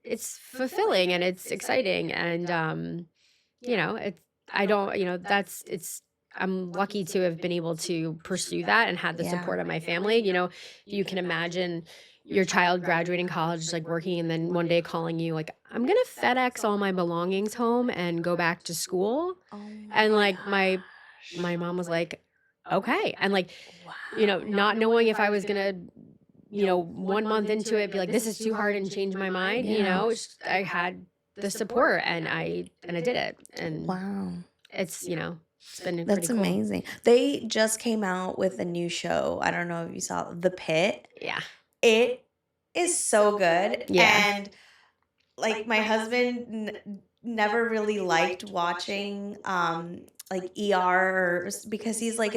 it's fulfilling and it's exciting, and it's I don't, that's it's I'm lucky to have been able to pursue that and had the Yeah. support of my family. You can imagine your child graduating college, like working, and then one day calling you like, "I'm gonna FedEx all my belongings home and go back to school." Oh And my like my gosh. mom was like, "Okay." And like, Wow. not knowing if I was gonna, 1 month into it, be like, "This is too hard," and change my mind, Yeah. I had the support, and I did it. And Wow. it's, it's been pretty That's cool. amazing. They just came out with a new show. I don't know if you saw The Pit. Yeah. It is so good. Yeah. And like my husband never really liked watching like ER because he's like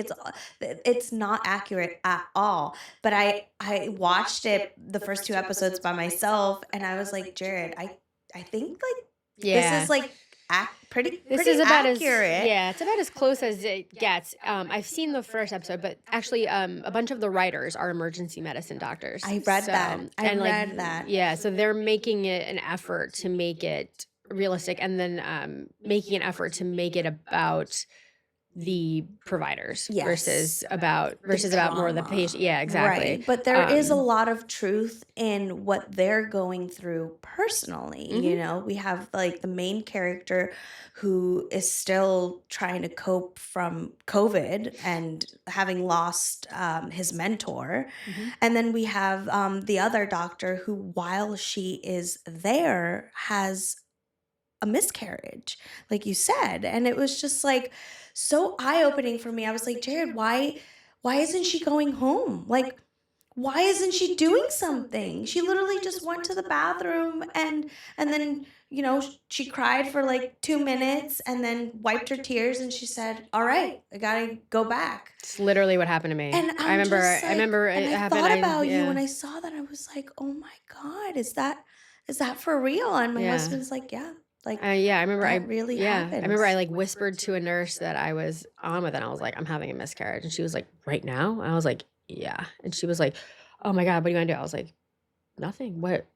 it's not accurate at all. But I watched it the first two episodes by myself and I was like, Jared, I think like this Yeah. is like pretty This pretty is about as accurate. yeah, it's about as close as it gets. I've seen the first episode, but actually, a bunch of the writers are emergency medicine doctors. I read that. So, I and like, read that. yeah, so they're making it an effort to make it realistic, and then making an effort to make it about the providers Yes. versus about more of the Trauma. patient. Yeah, exactly. Right. But there is a lot of truth in what they're going through personally. Mhm. We have like the main character who is still trying to cope from COVID and having lost his mentor. Mhm. And then we have the other doctor who, while she is there, has a miscarriage, like you said. And it was just like so eye-opening for me. I was like, Jared, why isn't she going home? Like, why isn't she doing something? She literally just went to the bathroom and then, she cried for like 2 minutes and then wiped her tears and she said, "All right, I gotta go back." It's literally what happened to me. And I I'm remember just I like, remember and it I happened. thought about you when Yeah. I saw that. I was like, "Oh my God, is that for real?" And my Yeah. husband's like, "Yeah, like Yeah, I remember that really I remember I happens." like whispered to a nurse that I was on with, and I was like, "I'm having a miscarriage." And she was like, "Right now?" And I was like, "Yeah." And she was like, "Oh my God, what do you want to do?" I was like, "Nothing. What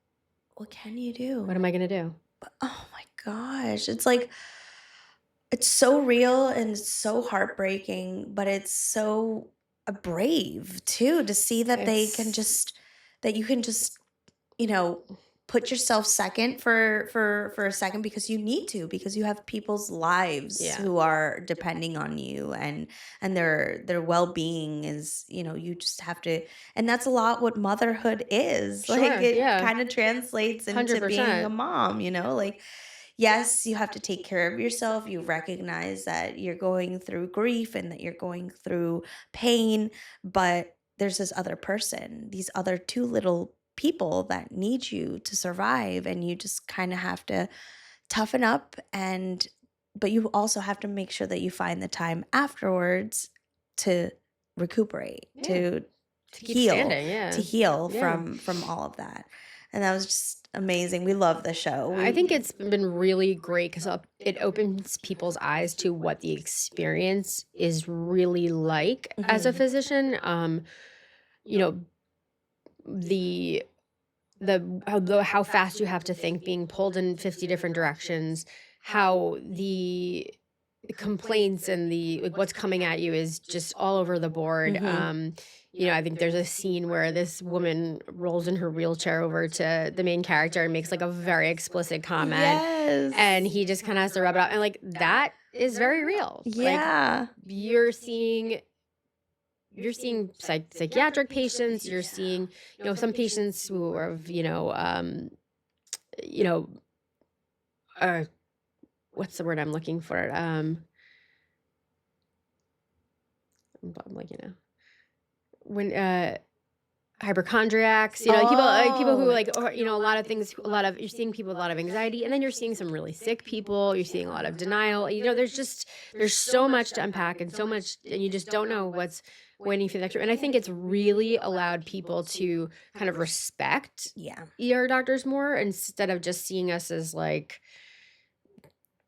can you What do? am I gonna do?" But oh my gosh, it's like it's so real and it's so heartbreaking, but it's so brave too to see that they can It's just that you can just, you know, put yourself second for a second because you need to, because you have people's lives Yeah. who are depending on you, and their well-being is, you just have to. And that's a lot what motherhood is. Like, Sure. it Yeah. kind of translates into being a 100%. mom, like, yes, you have to take care of yourself. You recognize that you're going through grief and that you're going through pain, but there's this other person, these other two little people that need you to survive. And you just kind of have to toughen up. But you also have to make sure that you find the time afterwards to recuperate, Yeah. to To keep heal, standing. Yeah. Yeah. from all of that. And that was just amazing. We love the show. I We think it's been really great because it opens people's eyes to what the experience is really like as a Mhm. physician. You know, the how fast you have to think, being pulled in 50 different directions, how the complaints and the like what's coming at you is just all over the board. Mhm. I think there's a scene where this woman rolls in her wheelchair over to the main character and makes like a very explicit comment, Yes. and he just kind of has to rub it out. And like that is very real. Like Yeah. you're seeing psychiatric patients, you're seeing, some patients who are of, you know, uh, what's the word I'm looking for? I'm like, when hypochondriacs, people who Oh. like, or a lot of things, you're seeing people with a lot of anxiety, and then you're seeing some really sick people. You're seeing a lot of denial. There's so much to unpack and so much, and you just don't know what's waiting for the next. And I think it's really allowed people to kind of respect Yeah. ER doctors more instead of just seeing us as like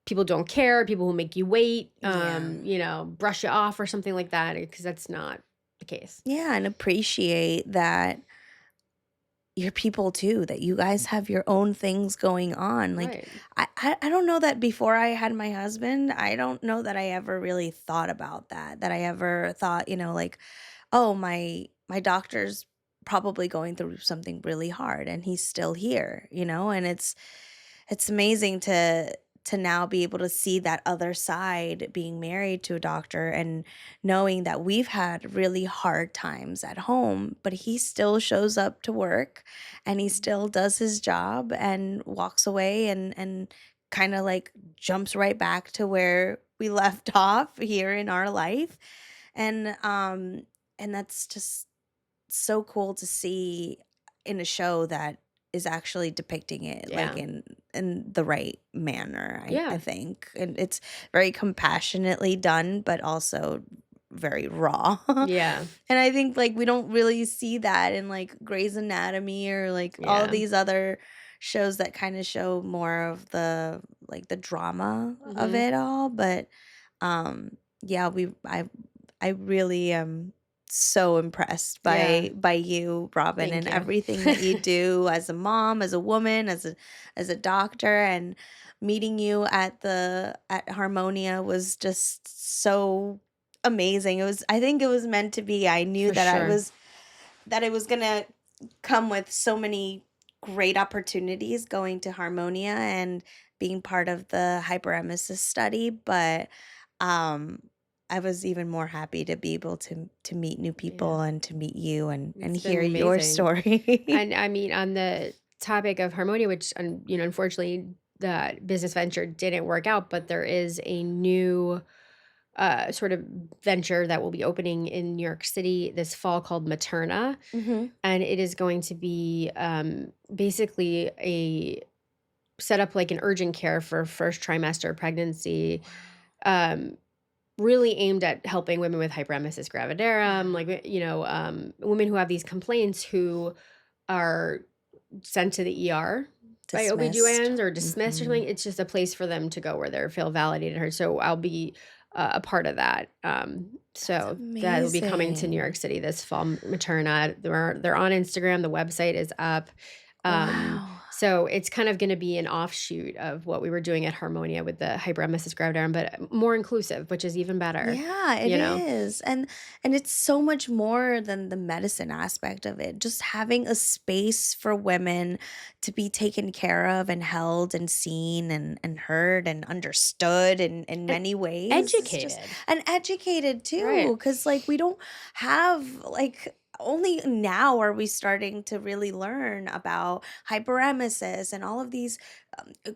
people don't care, people who make you wait, Yeah. brush you off or something like that, because that's not the case. Yeah, and appreciate that you're people too, that you guys have your own things going on. Like, Right. I don't know that before I had my husband, I don't know that I ever really thought about that I ever thought, like, oh, my doctor's probably going through something really hard and he's still here, and it's amazing to now be able to see that other side, being married to a doctor and knowing that we've had really hard times at home, but he still shows up to work and he still does his job and walks away and kind of like jumps right back to where we left off here in our life. And that's just so cool to see in a show that is actually depicting it like Yeah. in the right manner, I Yeah. think. And it's very compassionately done, but also very raw. Yeah. And I think like we don't really see that in like Grey's Anatomy or like all Yeah. these other shows that kind of show more of the drama of Mhm. it all. But yeah, I really am so impressed Yeah. by you, Robin, Thank and you. everything that you do as a mom, as a woman, as a doctor. And meeting you at Harmonia was just so amazing. I think it was meant to be. I knew For sure. that it was gonna come with so many great opportunities going to Harmonia and being part of the hyperemesis study, but um I was even more happy to be able to meet new Yeah. people and to meet you and It's hear been your amazing. story. And I mean, on the topic of Harmonia, which, unfortunately, the business venture didn't work out, but there is a new sort of venture that will be opening in New York City this fall called Materna. Mhm. And it is going to be basically a set up like an urgent care for first trimester pregnancy, um, really aimed at helping women with hyperemesis gravidarum, like, women who have these complaints who are sent to the ER by Dismissed. OBGYNs or dismissed or something. Mhm. It's just a place for them to go where they feel validated and heard. So I'll be a part of that. That's So that will be coming to New York amazing. City this fall. Materna, they're on Instagram. The website is up. Um, Wow. So it's kind of gonna be an offshoot of what we were doing at Harmonia with the hyperemesis gravidarum, but more inclusive, which is even better, Yeah, it you know? is. And it's so much more than the medicine aspect of it. Just having a space for women to be taken care of and held and seen and heard and understood in And many ways is just educated. and educated Right. too. Cause like we don't have like only now are we starting to really learn about hyperemesis and all of these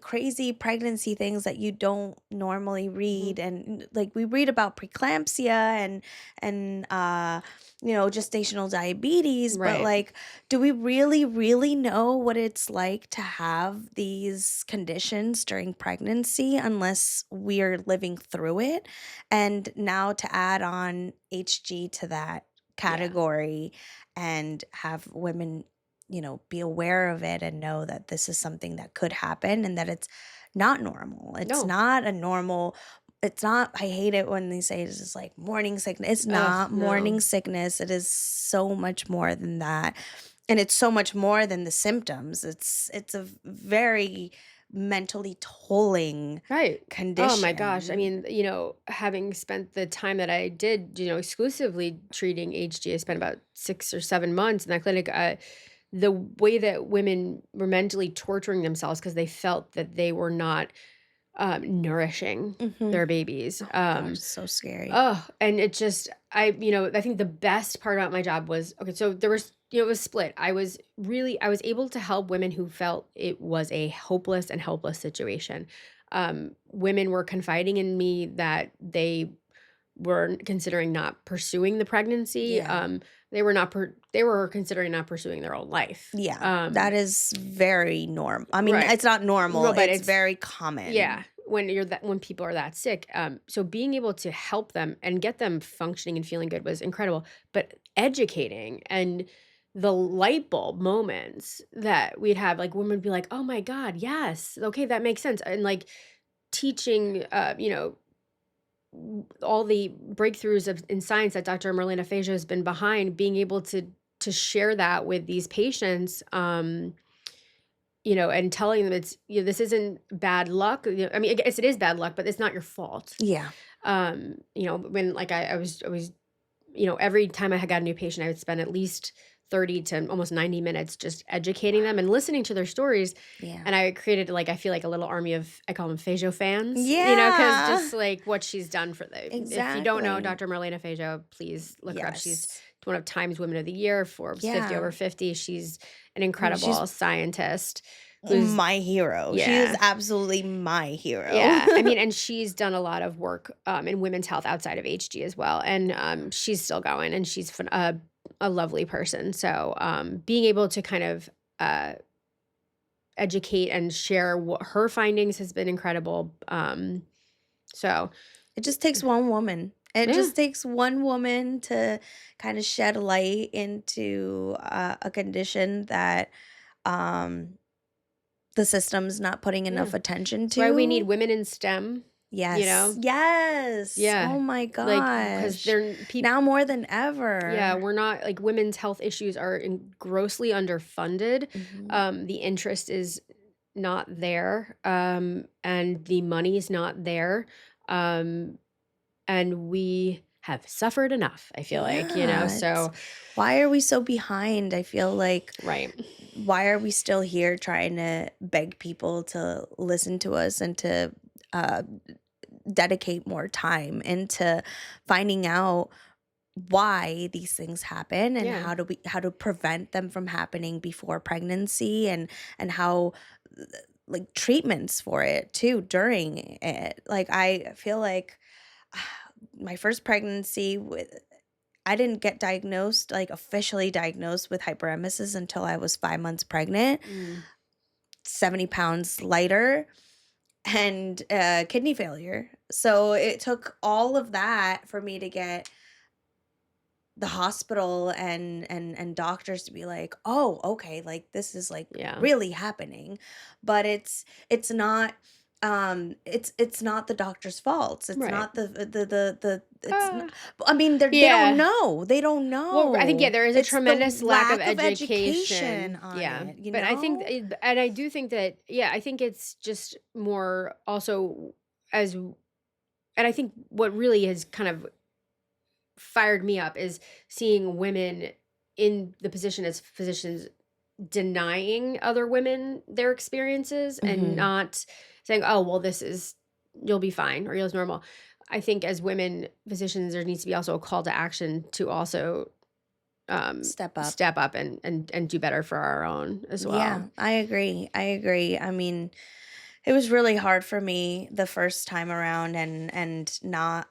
crazy pregnancy things that you don't normally Mhm. read and like we read about preeclampsia and gestational diabetes, but Right. like do we really know what it's like to have these conditions during pregnancy unless we are living through it? And now to add on HG to that Yeah. category and have women be aware of it and know that this is something that could happen and that it's not normal. It's No. not a normal it's not I hate it when they say it's just like morning sickness. It's Ugh, not no. morning sickness. It is so much more than that. And it's so much more than the symptoms. It's a very mentally tolling Right. Oh my gosh. I condition. mean, having spent the time that I did, exclusively treating HG, I spent about 6 or 7 months in that clinic. The way that women were mentally torturing themselves because they felt that they were not nourishing Mhm. their babies. Oh my gosh, it's so scary. Oh, and it just I think the best part about my job was okay, so there was it was split. I was able to help women who felt it was a hopeless and helpless situation. Women were confiding in me that they were considering not pursuing the pregnancy. Yeah. They were considering not pursuing their own life. Yeah, that is very normal. I mean, Right. it's not normal, No, but it's it's very yeah, common. when people are that sick, so being able to help them and get them functioning and feeling good was incredible, but educating and the light bulb moments that we'd have, like, women would be like, "Oh my god, yes, okay, that makes sense," and, like, teaching, all the breakthroughs in science that Dr. Merlina Fajo has been behind, being able to share that with these patients, and telling them this isn't bad luck. I mean, I guess it is bad luck, but it's not your fault. Yeah. When like I was, every time I had got a new patient, I would spend at least 30 to almost 90 minutes just educating them and listening to their stories. Yeah. And I created like, I feel like a little army of, I call them Fajo fans, because Yeah. just like what she's done for if you don't know Exactly. Dr. Marlena Fajo, please look her up. She's Yes. one of Times Women of the Year, Forbes 50 Yeah. over 50. She's an I mean, she's incredible scientist who's my hero. She is yeah. absolutely my hero. Yeah, I mean, and she's done a lot of work, in women's health outside of HG as well, and, she's still going, and she's a lovely person, so, being able to kind of, uh, educate and share what her findings has been incredible, so It just takes one woman. It yeah, just takes one woman to kind of shed light into a condition that um the system's not putting yeah. enough attention That's why we need to. women in STEM, you Yes. know? Yes. Yeah, Oh my like, because gosh. they're people. Now more than Yeah, ever. we're not like, women's health issues are grossly underfunded. Mhm. The interest is not there, and the money's not there. Um, and we have suffered enough, I feel like, Yeah, it's so why are we so behind? I feel like right. why are we still here trying to beg people to listen to us and to uh, dedicate more time into finding out why these things happen and Yeah. how to prevent them from happening before pregnancy and how like treatments for it too during it. Like I feel like my first pregnancy with I didn't get diagnosed, like officially diagnosed with hyperemesis until I was 5 months pregnant, Mm. 70 pounds lighter, and kidney failure. So it took all of that for me to get the hospital and doctors to be like, "Oh, okay, like this is like Yeah. really happening." But it's not It's not the doctor's faults. It's Right. not the it's not, Uh, I mean, they don't yeah. know. They don't Well, I think, yeah, know. there is a It's the tremendous lack of lack of education education. on Yeah. it, you But I think, know? and I do think that, yeah, I think it's just more also as, and I think what really has kind of fired me up is seeing women in the position as physicians denying other women their experiences and Mhm. not saying, "Oh, well, this is you'll be fine or you'll normal." I think as women physicians, there needs to be also a call to action to also Step up. step up and do better for our own as well. Yeah, I agree. I agree. I mean, it was really hard for me the first time around, and not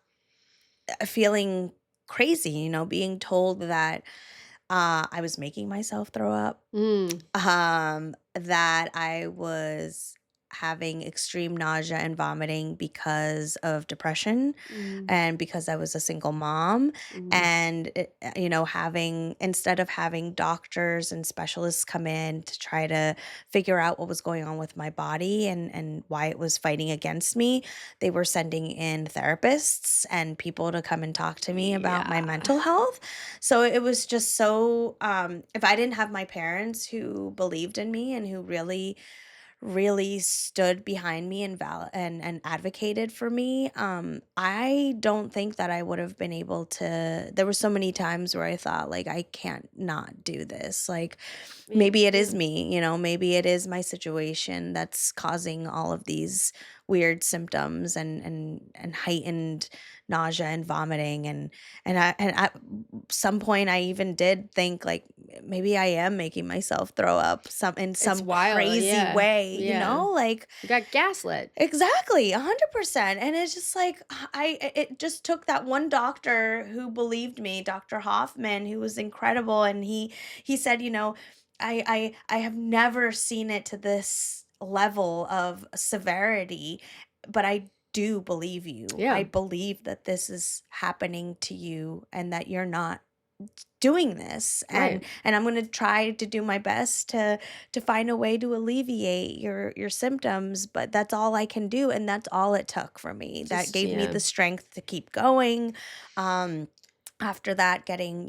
feeling crazy, being told that I was making myself throw up. Mm, That I was having extreme nausea and vomiting because of depression mm, and because I was a single mom. mm. And, having, instead of having doctors and specialists come in to try to figure out what was going on with my body and why it was fighting against me, they were sending in therapists and people to come and talk to me about my Yeah. mental health. So it was just so, if I didn't have my parents who believed in me and who really stood behind me and and advocated for me, I don't think that I would have been able to. There were so many times where I thought, like, I can't not do this. Like, maybe it Yeah. is me, maybe it is my situation that's causing all of these weird symptoms and heightened nausea and vomiting, and at some point I even did think, like, maybe I am making myself throw up It's some wild. crazy Yeah. way, Yeah. like, You got gaslit. exactly, 100%. And it's just like, it just took that one doctor who believed me, Dr. Hoffman, who was incredible, and he said, I have never seen it to this level of severity, but I do believe you. I Yeah. believe that this is happening to you and that you're not doing this, and Right. I'm going to try to do my best to find a way to alleviate your symptoms, but that's all I can do, and that's all it took for me. That Just gave me yeah. the strength to keep going. um After that, getting,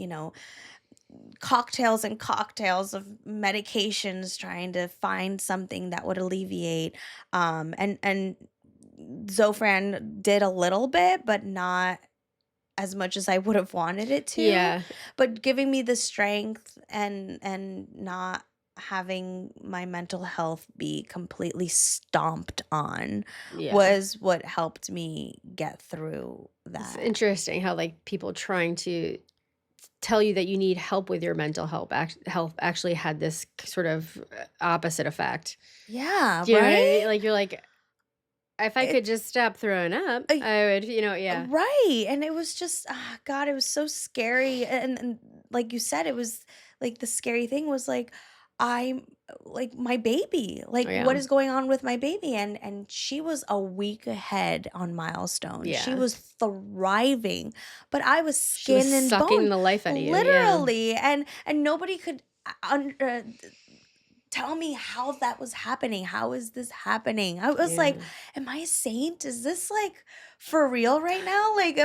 cocktails and cocktails of medications, trying to find something that would alleviate, and Zofran did a little bit, but not as much as I would have wanted it to, Yeah. but giving me the strength and not having my mental health be completely stomped on Yeah. was what helped me get through It's that. interesting how, like, people trying to tell you that you need help with your mental health actually had this sort of opposite effect. Yeah, Do you know what I mean? right? Like, you're like, if I could It's just stop throwing up, uh, I would, yeah. right, and it was just, God, it was so scary, and like you said, it was like, the scary thing was, like, I'm like, my baby, Oh, like, what yeah. is going on with my baby? And she was a week ahead on milestones. She Yeah. was thriving, but I was She was skin and sucking bone, the life out of you, yeah. literally, and nobody could, tell me how that was happening. How is this happening? I was like, Yeah. am I a saint? Is this, like, for real right now? Like,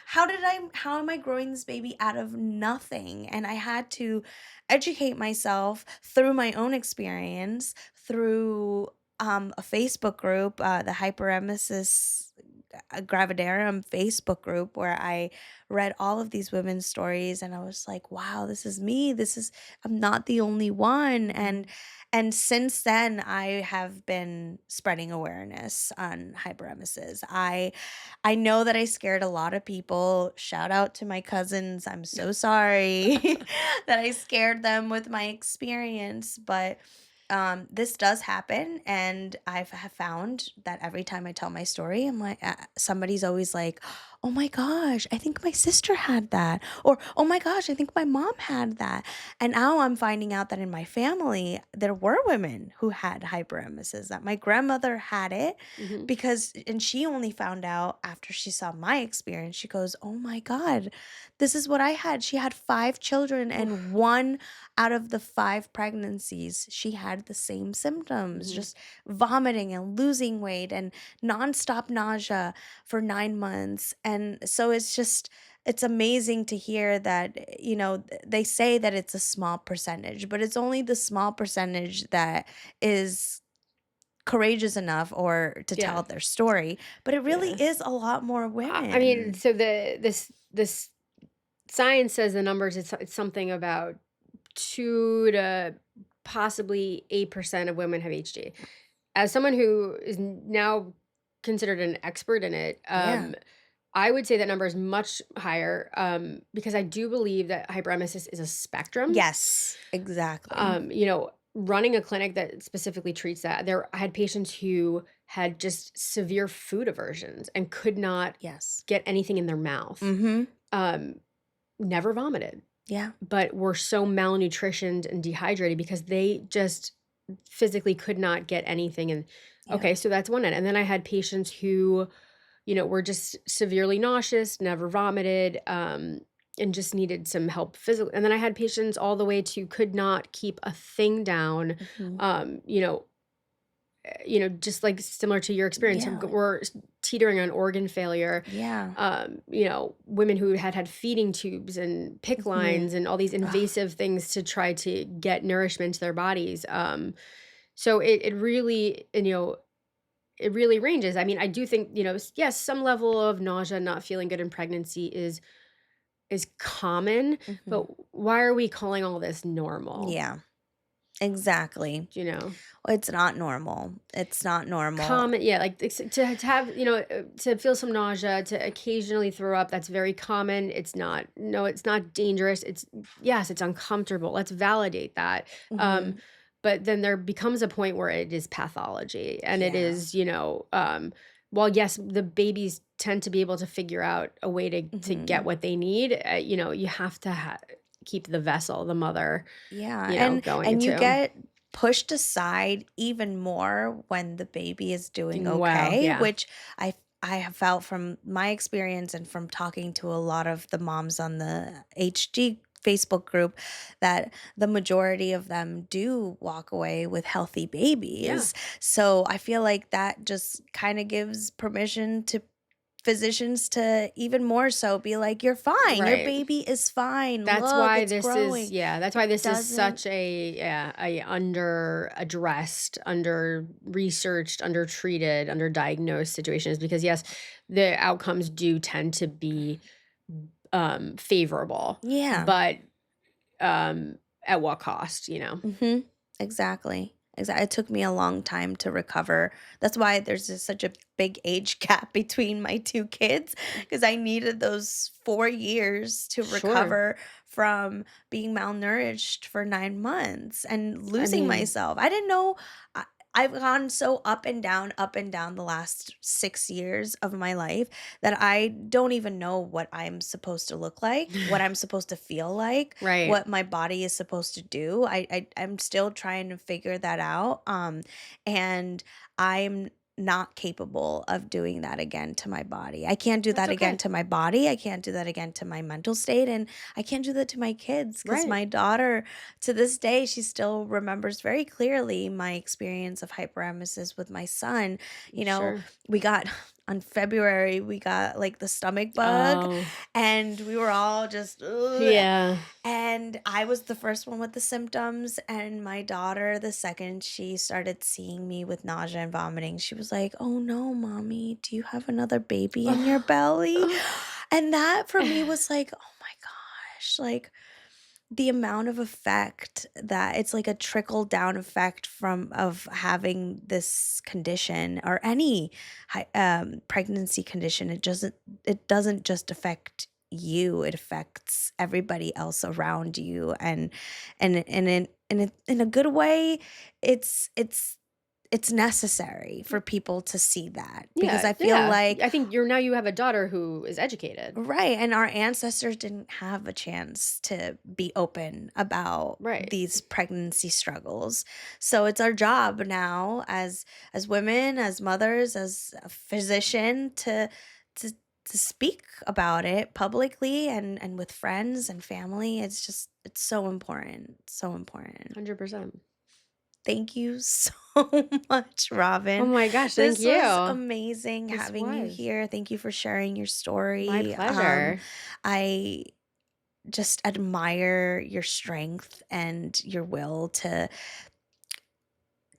how am I growing this baby out of nothing? And I had to educate myself through my own experience, through a Facebook group, the hyperemesis gravidarum Facebook group, where I read all of these women's stories, and I was like, wow, this is me. I'm not the only one. And Mhm. since then, I have been spreading awareness on hyperemesis. I know that I scared a lot of people. Shout out to my cousins. I'm so sorry that I scared them with my experience, but this does happen, and have found that every time I tell my story, I'm like, somebody's always like, "Oh my gosh, I think my sister had that," or "Oh my gosh, I think my mom had that." And now I'm finding out that in my family, there were women who had hyperemesis, that my grandmother had it Mhm. because and she only found out after she saw my experience. She goes, "Oh my god, this is what I had." She had 5 children and Oof. 1 out of the 5 pregnancies, she had the same symptoms, Mhm. just vomiting and losing weight and nonstop nausea for 9 months. And so it's amazing to hear that, they say that it's a small percentage, but it's only the small percentage that is courageous enough or to Yeah. tell their story, but it really Yeah. is a lot more I mean, women. so this science says the numbers, it's something about 2 to possibly 8% of women have HD. As someone who is now considered an expert in it, Yeah. I would say that number is much higher, because I do believe that hyperemesis is a spectrum. Yes, exactly. Running a clinic that specifically treats that, I had patients who had just severe food aversions and could not Yes. get anything in their mouth. Mhm. Um, Never vomited, Yeah. but were so malnutritioned and dehydrated because they just physically could not get anything. And Yeah. okay, so that's one end. And then I had patients who, were just severely nauseous, never vomited, and just needed some help physically. And then I had patients all the way to could not keep a thing down, Mhm. um, you know, just like similar to your experience, Yeah. were teetering on organ failure. Yeah. Women who had feeding tubes and PIC Mhm. lines and all these Ugh. invasive things to try to get nourishment to their bodies. So it really, it really ranges. I mean, I do think, yes, some level of nausea, not feeling good in pregnancy is common, but Mhm. why are we calling all this normal? Yeah. Exactly. You know? It's not normal. It's not normal. Common, yeah, like to have, to feel some nausea, to occasionally throw up, that's very common. It's not, no, it's not dangerous. Yes, it's uncomfortable. Let's validate that. Um, Mhm. but then there becomes a point where it is pathology and it Yeah. is, while yes, the babies tend to be able to figure out a way to get Mhm. what they need, you have to keep the vessel, the mother, Yeah, and going and you too. get pushed aside even more when the baby is doing Well, okay, yeah, which I have felt from my experience and from talking to a lot of the moms on the HG Facebook group that the majority of them do walk away with healthy yeah, babies. So I feel like that just kind of gives permission to physicians to even more so be like, "You're fine. Your right. baby is fine. That's Look, why it's this is growing." yeah, that's It why this is doesn't such a under addressed, under researched, under treated, under diagnosed situations because yes, the outcomes do tend to be favorable, Yeah. but at what cost, you know? Mhm. Exactly. It took me a long time to recover. That's why there's just such a big age gap between my 2 kids because I needed those 4 years to Sure. recover from being malnourished for 9 months and I losing mean, myself. I didn't know I I've gone so up and down the last 6 years of my life that I don't even know what I'm supposed to look like, what I'm supposed to feel like, right. what my body is supposed to do. I'm still trying to figure that out. And I'm not capable of doing that again to my body. I can't do That's that again okay. to my body. I can't do that again to my mental state. And I can't do that to my kids because Right. my daughter, to this day, she still remembers very clearly my experience of hyperemesis with my son. You know, Sure. we got on February, we got like the stomach bug Oh, and we were all just, ugh. yeah. And I was the first one with the symptoms, and my daughter, the second she started seeing me with nausea and vomiting, she was like, "Oh no, mommy, do you have another baby in your belly?" And that for me was like, "Oh my gosh," like the amount of effect that it's like a trickle down effect from of having this condition or any pregnancy condition. It doesn't just affect you, it affects everybody else around you. And in a good way, it's it's necessary for people to see that because Yeah, I feel yeah. like I think now you have a daughter who is educated. right, and our ancestors didn't have a chance to be open about Right. these pregnancy struggles. So it's our job now as women, as mothers, as a physician to to speak about it publicly and with friends and family. It's just it's so important, so important. 100%. Thank you so much, Oh Robyn. my gosh, thank This was you. amazing This having you was. here. Thank you for sharing your My story. pleasure. I just admire your strength and your will to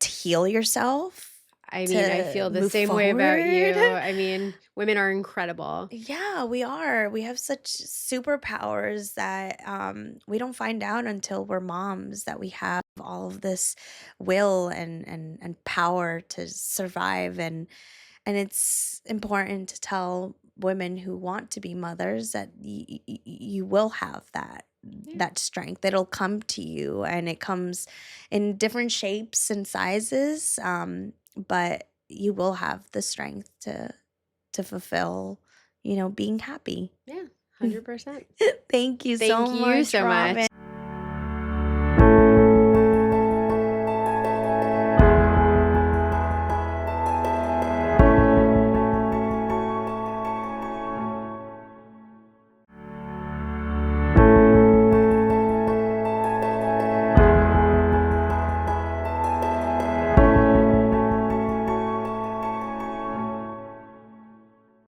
heal yourself, I mean, I to feel the move same way about you. forward. I mean, women are incredible. Yeah, we are. We have such superpowers that we don't find out until we're moms that we have all of this will and power to survive and it's important to tell women who want to be mothers that you will have Yeah. that strength. It'll come to you and it comes in different shapes and sizes, but you will have the strength to fulfill, being happy. Yeah. 100%. Thank you so Thank you much, so much. Robin.